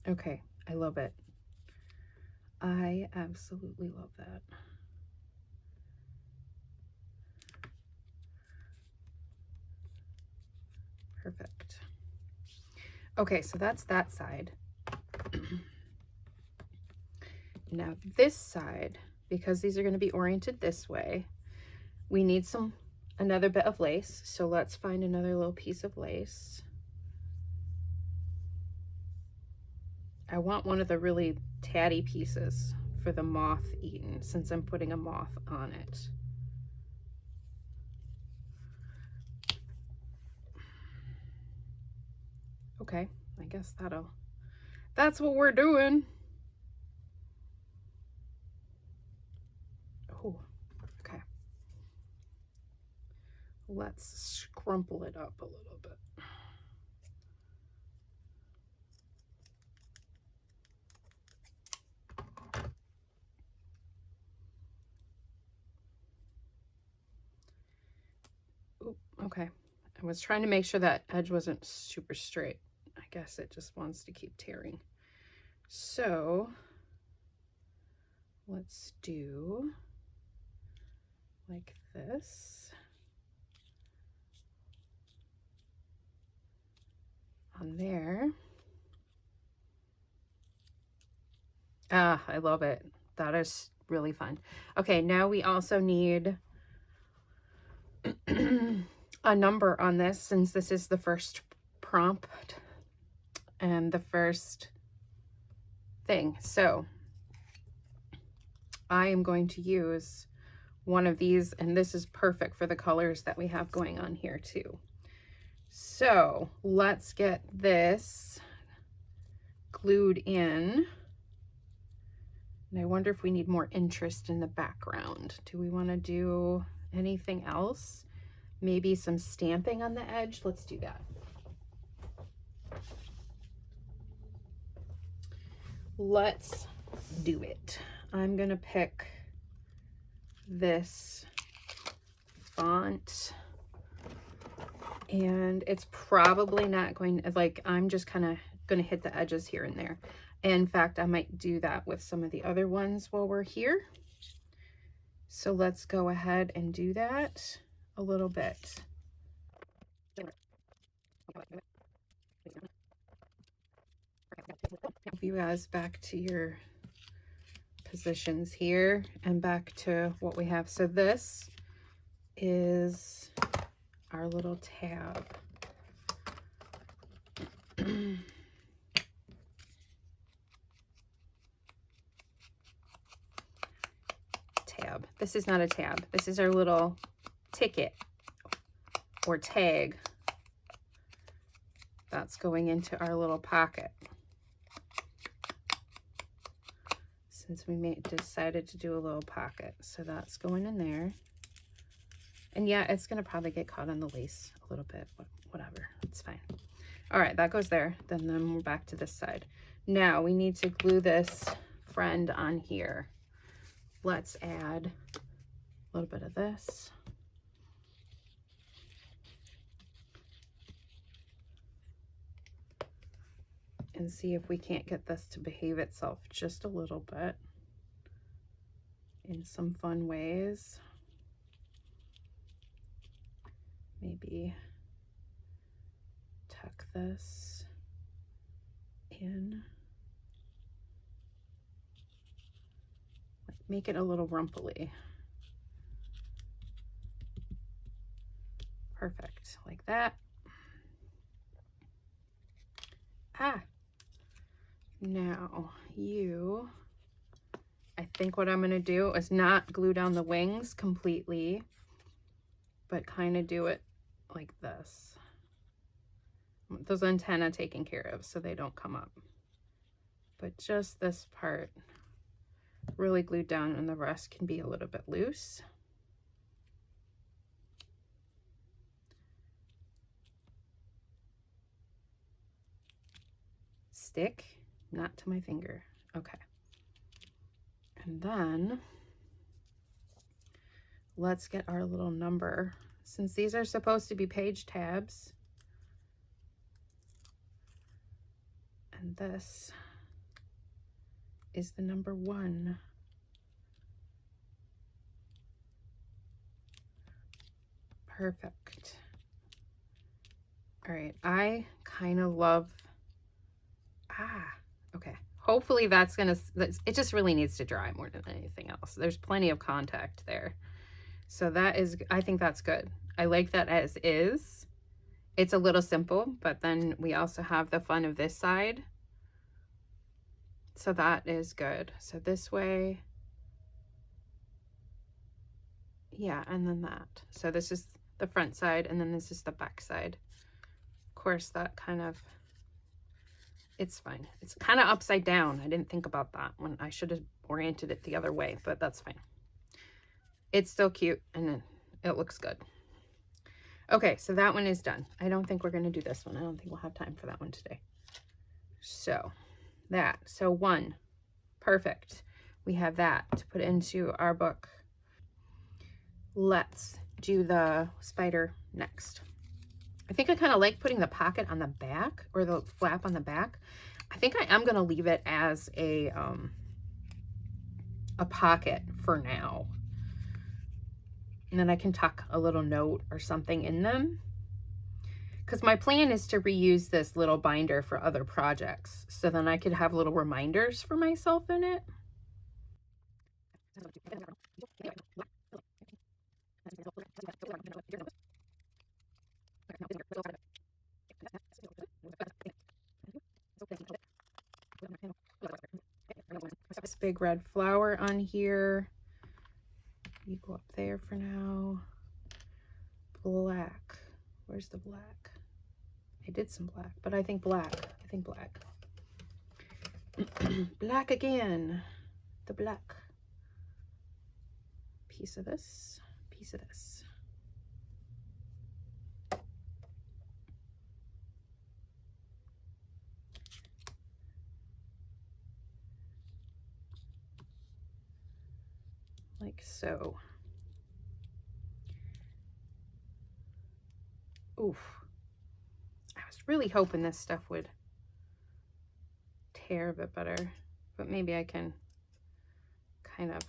Okay, I love it. I absolutely love that. Perfect. Okay, so that's that side. Now this side, because these are going to be oriented this way, we need another bit of lace. So let's find another little piece of lace. I want one of the really tatty pieces for the moth eaten, since I'm putting a moth on it. Okay, I guess that's what we're doing. Oh, okay. Let's scrumple it up a little bit. Ooh, okay. I was trying to make sure that edge wasn't super straight. I guess it just wants to keep tearing. So let's do like this on there. Ah, I love it. That is really fun. Okay, now we also need a number on this, since this is the first prompt and the first thing. So I am going to use one of these, and this is perfect for the colors that we have going on here too. So let's get this glued in. And I wonder if we need more interest in the background. Do we want to do anything else? Maybe some stamping on the edge? Let's do that. Let's do it. I'm going to pick this font, and it's probably not going to, like, I'm just kind of going to hit the edges here and there. In fact, I might do that with some of the other ones while we're here. So let's go ahead and do that a little bit. Move you guys back to your positions here and back to what we have. So this is our little tab. Tab. This is not a tab. This is our little ticket or tag that's going into our little pocket. Since we decided to do a little pocket. So that's going in there. And yeah, it's going to probably get caught on the lace a little bit, but whatever, it's fine. All right, that goes there. Then we're back to this side. Now we need to glue this friend on here. Let's add a little bit of this. And see if we can't get this to behave itself just a little bit in some fun ways. Maybe tuck this in. Like, make it a little rumply. Perfect, like that. Ah. Now I think what I'm going to do is not glue down the wings completely, but kind of do it like this. Those antennae taken care of so they don't come up. But just this part really glued down, and the rest can be a little bit loose. Stick. Not to my finger. Okay. And then let's get our little number. Since these are supposed to be page tabs, and this is the number 1. Perfect. All right, I kind of love, okay. Hopefully it just really needs to dry more than anything else. There's plenty of contact there. So that is, I think that's good. I like that as is. It's a little simple, but then we also have the fun of this side. So that is good. So this way, yeah, and then that. So this is the front side, and then this is the back side. Of course, that kind of, it's fine. It's kind of upside down. I didn't think about that when I should have oriented it the other way, but that's fine. It's still cute, and then it looks good. Okay, so that one is done. I don't think we're going to do this one. I don't think we'll have time for that one today. So that, so 1, perfect. We have that to put into our book. Let's do the spider next. I think I kind of like putting the pocket on the back, or the flap on the back. I think I am going to leave it as a pocket for now. And then I can tuck a little note or something in them. Because my plan is to reuse this little binder for other projects. So then I could have little reminders for myself in it. This big red flower on here. You go up there for now. Black. Where's the black? I did some black, but I think black. Black again. The black. Piece of this. Piece of this. Like so. Oof. I was really hoping this stuff would tear a bit better, but maybe I can kind of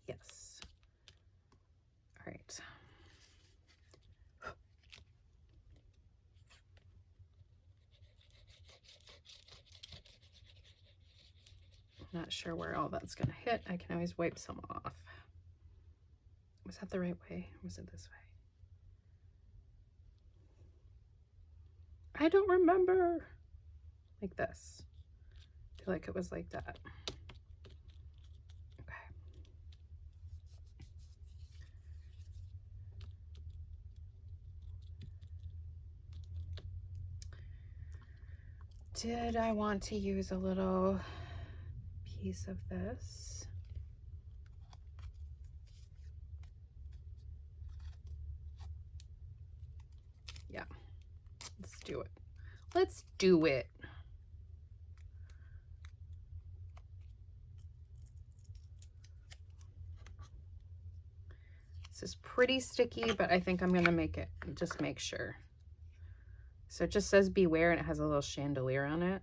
yes. All right. Not sure where all that's gonna hit. I can always wipe some off. Was that the right way? Or was it this way? I don't remember. Like this. I feel like it was like that. Okay. Did I want to use a little piece of this? Yeah, let's do it. Let's do it. This is pretty sticky, but I think I'm gonna make it, just make sure. So it just says beware, and it has a little chandelier on it.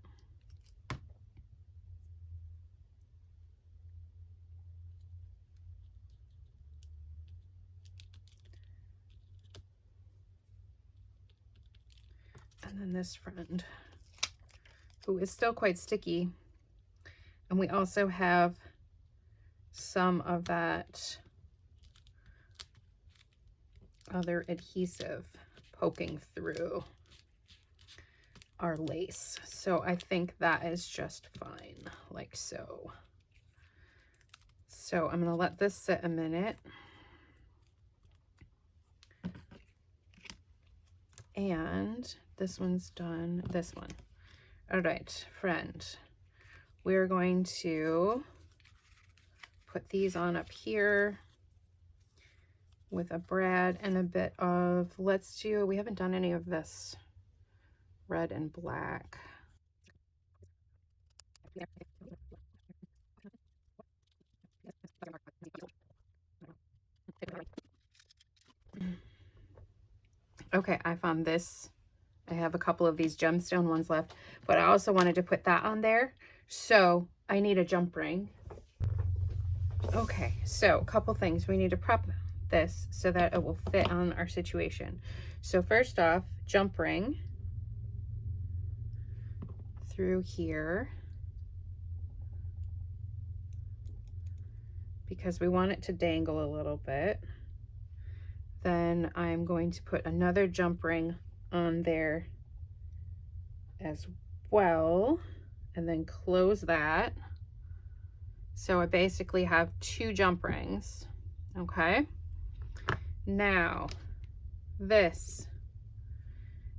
And then this friend, who is still quite sticky. And we also have some of that other adhesive poking through our lace. So I think that is just fine, like so. So I'm gonna let this sit a minute. And this one's done, this one. All right, friend, we're going to put these on up here with a brad and a bit of, let's do, we haven't done any of this red and black. Okay, I found this. I have a couple of these gemstone ones left, but I also wanted to put that on there. So I need a jump ring. Okay, so a couple things. We need to prep this so that it will fit on our situation. So first off, jump ring through here because we want it to dangle a little bit. Then I'm going to put another jump ring on there as well, and then close that. So I basically have 2 jump rings. Okay, now this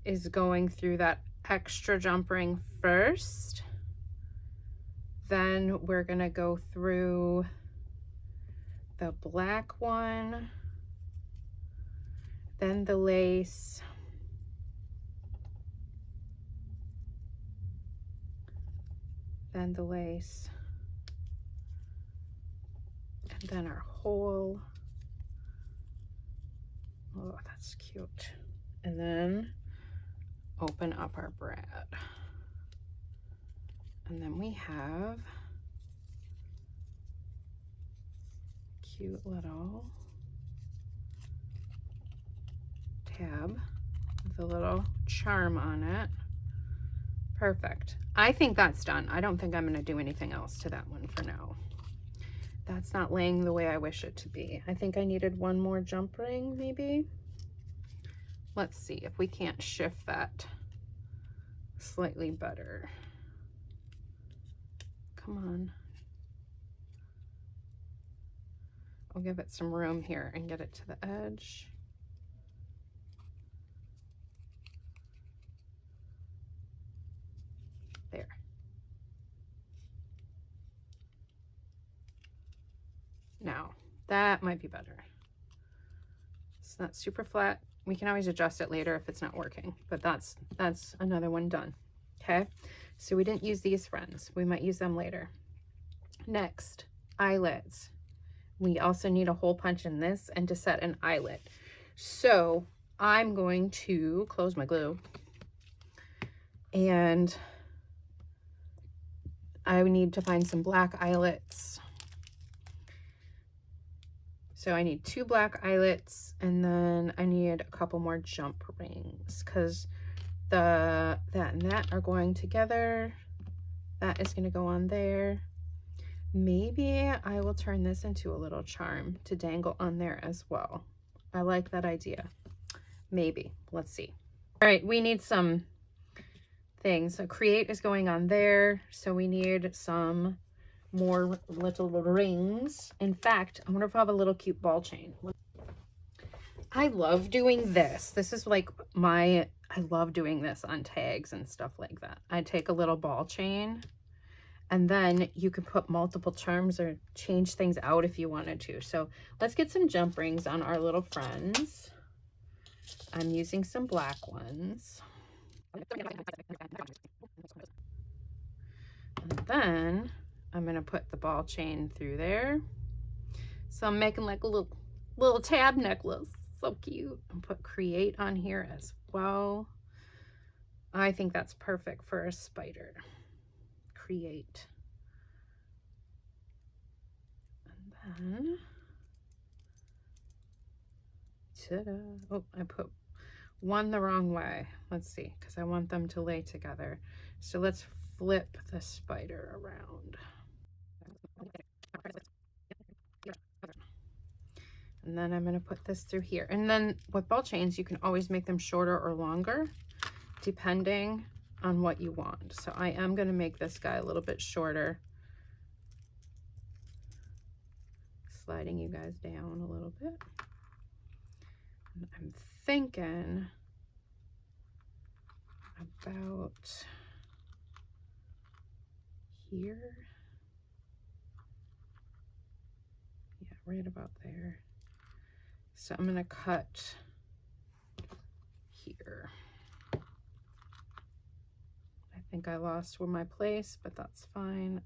is going through that extra jump ring first. Then we're gonna go through the black one, then the lace, then the lace, and then our hole. Oh, that's cute. And then open up our brad. And then we have cute little tab with a little charm on it. Perfect. I think that's done. I don't think I'm going to do anything else to that one for now. That's not laying the way I wish it to be. I think I needed one more jump ring, maybe. Let's see if we can't shift that slightly better. Come on. I'll give it some room here and get it to the edge. There. Now, that might be better. It's not super flat. We can always adjust it later if it's not working, but that's another one done. Okay, so we didn't use these friends. We might use them later. Next, eyelids. We also need a hole punch in this and to set an eyelet. So I'm going to close my glue, and I need to find some black eyelets. So I need 2 black eyelets, and then I need a couple more jump rings because that and that are going together. That is going to go on there. Maybe I will turn this into a little charm to dangle on there as well. I like that idea. Maybe. Let's see. All right, we need some things. So create is going on there. So we need some more little rings. In fact, I wonder if I have a little cute ball chain. I love doing this. This is like I love doing this on tags and stuff like that. I take a little ball chain, and then you can put multiple charms or change things out if you wanted to. So let's get some jump rings on our little friends. I'm using some black ones. And then I'm going to put the ball chain through there. So I'm making like a little tab necklace. So cute. And put create on here as well. I think that's perfect for a spider. Create. And then, ta-da. Oh, I put one the wrong way. Let's see, because I want them to lay together. So let's flip the spider around. And then I'm going to put this through here. And then with ball chains, you can always make them shorter or longer, depending on what you want. So I am going to make this guy a little bit shorter. Sliding you guys down a little bit. And I'm thinking about here. Yeah, right about there. So I'm going to cut here. I think I lost my place, but that's fine.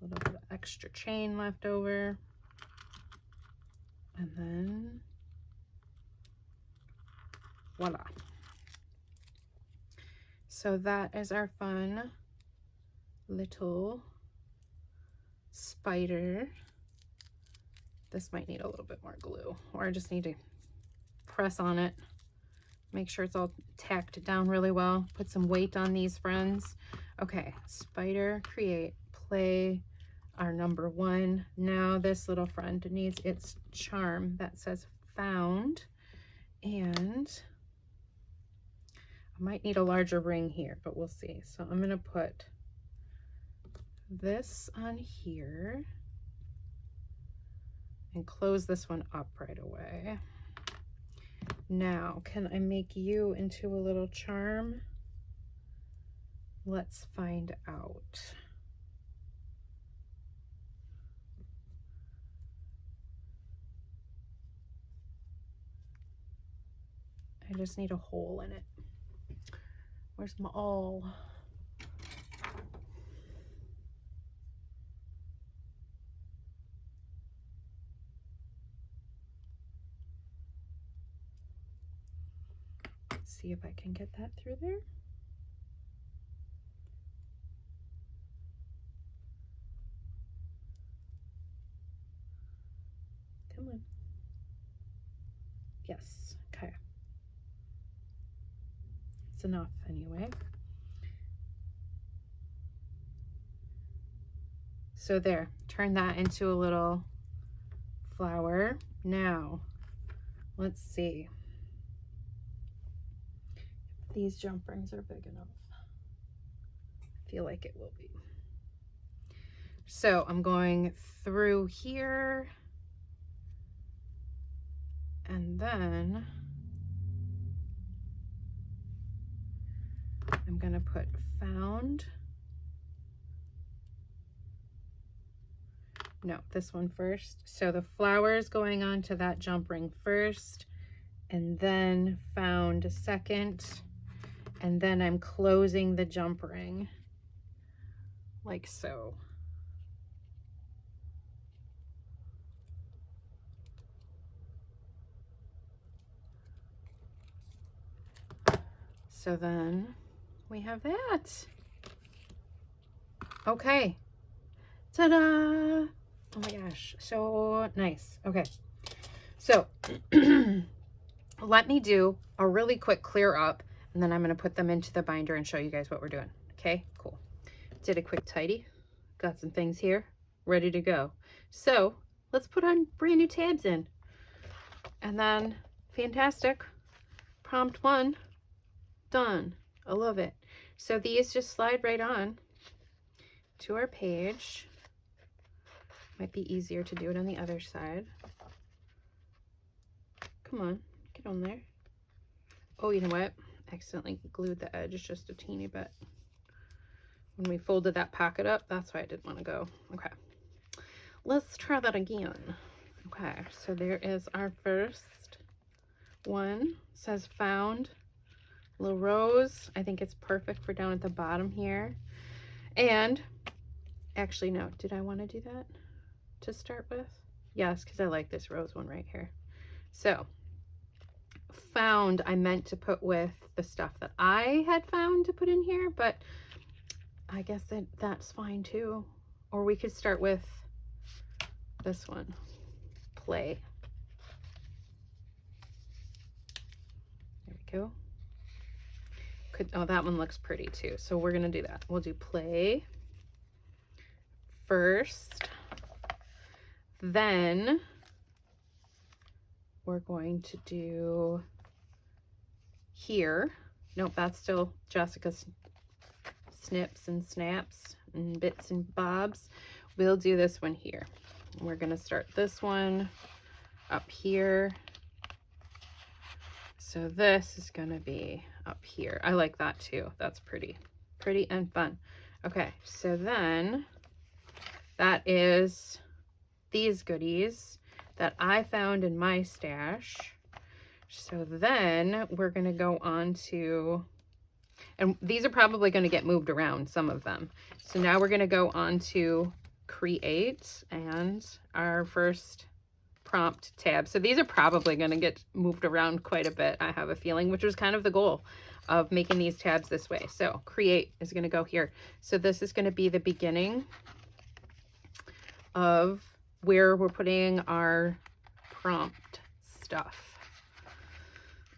A little bit of extra chain left over. And then Voila. So that is our fun little spider. This might need a little bit more glue, or I just need to press on it. Make sure it's all tacked down really well. Put some weight on these friends. Okay, spider, create, play, our number 1. Now this little friend needs its charm that says found, and I might need a larger ring here, but we'll see. So I'm gonna put this on here and close this one up right away. Now, can I make you into a little charm? Let's find out. I just need a hole in it. Where's my awl? See if I can get that through there. Come on. Yes, okay. It's enough anyway. So there, turn that into a little flower. Now, let's see. These jump rings are big enough. I feel like it will be. So I'm going through here, and then I'm gonna put found. No, this one first. So the flower is going on to that jump ring first, and then found second. And then I'm closing the jump ring like so. So then we have that. Okay. Ta-da! Oh my gosh, so nice. Okay, so let me do a really quick clear up, and then I'm going to put them into the binder and show you guys what we're doing. Okay, cool. Did a quick tidy. Got some things here ready to go. So let's put on brand new tabs in. And then, fantastic. Prompt 1, done. I love it. So these just slide right on to our page. Might be easier to do it on the other side. Come on, get on there. Oh, you know what? Accidentally glued the edge just a teeny bit. When we folded that pocket up, that's why I didn't want to go. Okay, let's try that again. Okay, so there is our first one. It says found. Little rose. I think it's perfect for down at the bottom here. And actually, no, did I want to do that to start with? Yes, because I like this rose one right here. So found I meant to put with the stuff that I had found to put in here, but I guess that's fine too. Or we could start with this one, play. There we go. Oh, that one looks pretty too. So we're gonna do that. We'll do play first, then we're going to do here. Nope, that's still Jessica's snips and snaps and bits and bobs. We'll do this one here. We're gonna start this one up here. So this is gonna be up here. I like that too. That's pretty and fun. Okay, so then that is these goodies that I found in my stash. So then we're gonna go on to, and these are probably gonna get moved around, some of them. So now we're gonna go on to create, and our first prompt tabs. So these are probably going to get moved around quite a bit, I have a feeling, which was kind of the goal of making these tabs this way. So create is going to go here. So this is going to be the beginning of where we're putting our prompt stuff.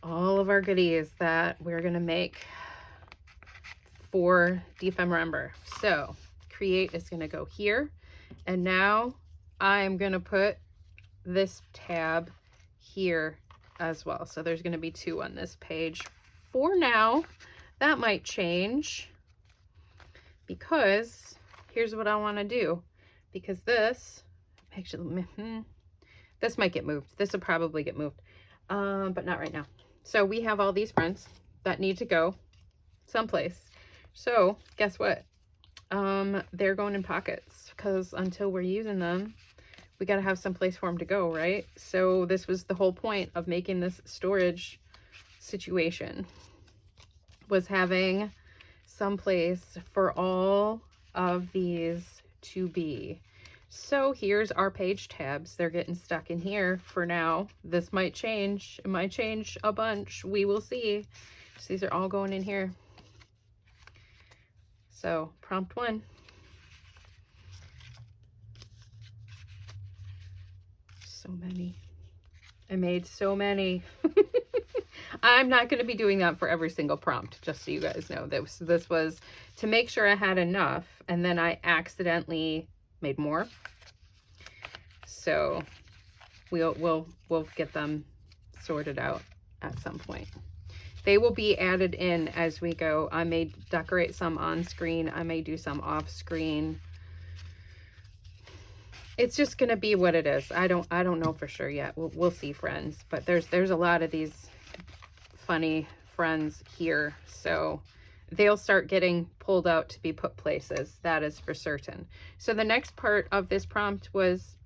All of our goodies that we're going to make for dephemerember. So create is going to go here. And now I'm going to put this tab here as well. So there's going to be 2 on this page for now. That might change because here's what I want to do. Because this, actually, this might get moved. This will probably get moved, but not right now. So we have all these friends that need to go someplace. So guess what? They're going in pockets because until we're using them, we got to have some place for them to go, right? So this was the whole point of making this storage situation, was having some place for all of these to be. So here's our page tabs. They're getting stuck in here for now. This might change. It might change a bunch. We will see. So these are all going in here. So prompt 1. So many. I made so many. I'm not going to be doing that for every single prompt, just so you guys know. This was to make sure I had enough, and then I accidentally made more. So we'll get them sorted out at some point. They will be added in as we go. I may decorate some on screen. I may do some off screen. It's just going to be what it is. I don't know for sure yet. We'll see, friends. But there's a lot of these funny friends here. So they'll start getting pulled out to be put places. That is for certain. So the next part of this prompt was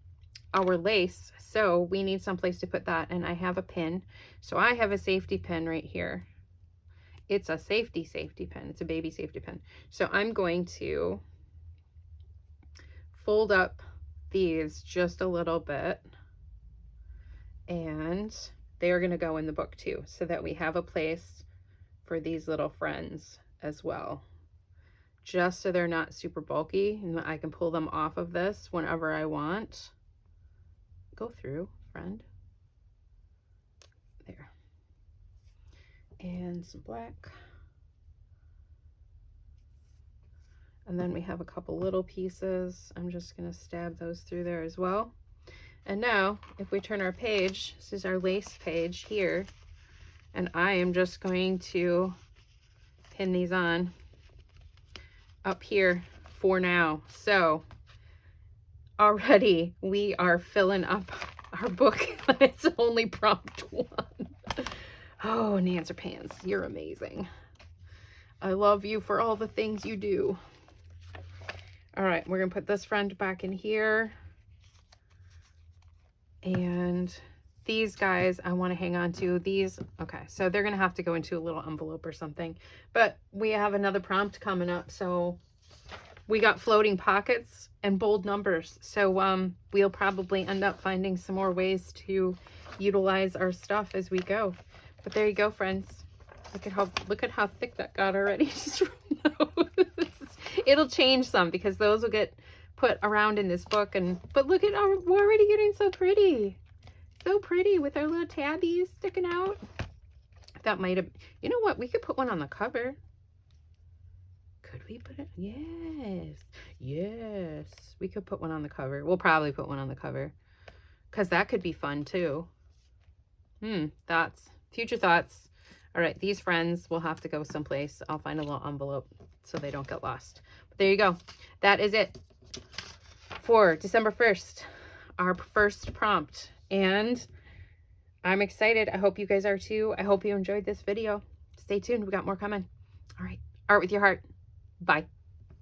our lace. So we need someplace to put that. And I have a pin. So I have a safety pin right here. It's a safety pin. It's a baby safety pin. So I'm going to fold up these just a little bit, and they are going to go in the book too, so that we have a place for these little friends as well, just so they're not super bulky and I can pull them off of this whenever I want. Go through, friend. There. And some black. And then we have a couple little pieces. I'm just going to stab those through there as well. And now, if we turn our page, this is our lace page here. And I am just going to pin these on up here for now. So already we are filling up our book. It's only prompt 1. Oh, Nancer Pants, you're amazing. I love you for all the things you do. All right, we're gonna put this friend back in here. And these guys I want to hang on to. These, okay, so they're gonna have to go into a little envelope or something. But we have another prompt coming up, so we got floating pockets and bold numbers. So we'll probably end up finding some more ways to utilize our stuff as we go. But there you go, friends. Look at how thick that got already. Just from those. It'll change some because those will get put around in this book. But look at we're already getting so pretty. So pretty with our little tabbies sticking out. That might have, you know what? We could put one on the cover. Could we put it? Yes. Yes. We could put one on the cover. We'll probably put one on the cover because that could be fun too. Thoughts. Future thoughts. All right. These friends will have to go someplace. I'll find a little envelope so they don't get lost. But there you go. That is it for December 1st, our first prompt. And I'm excited. I hope you guys are too. I hope you enjoyed this video. Stay tuned. We got more coming. All right. Art with your heart. Bye.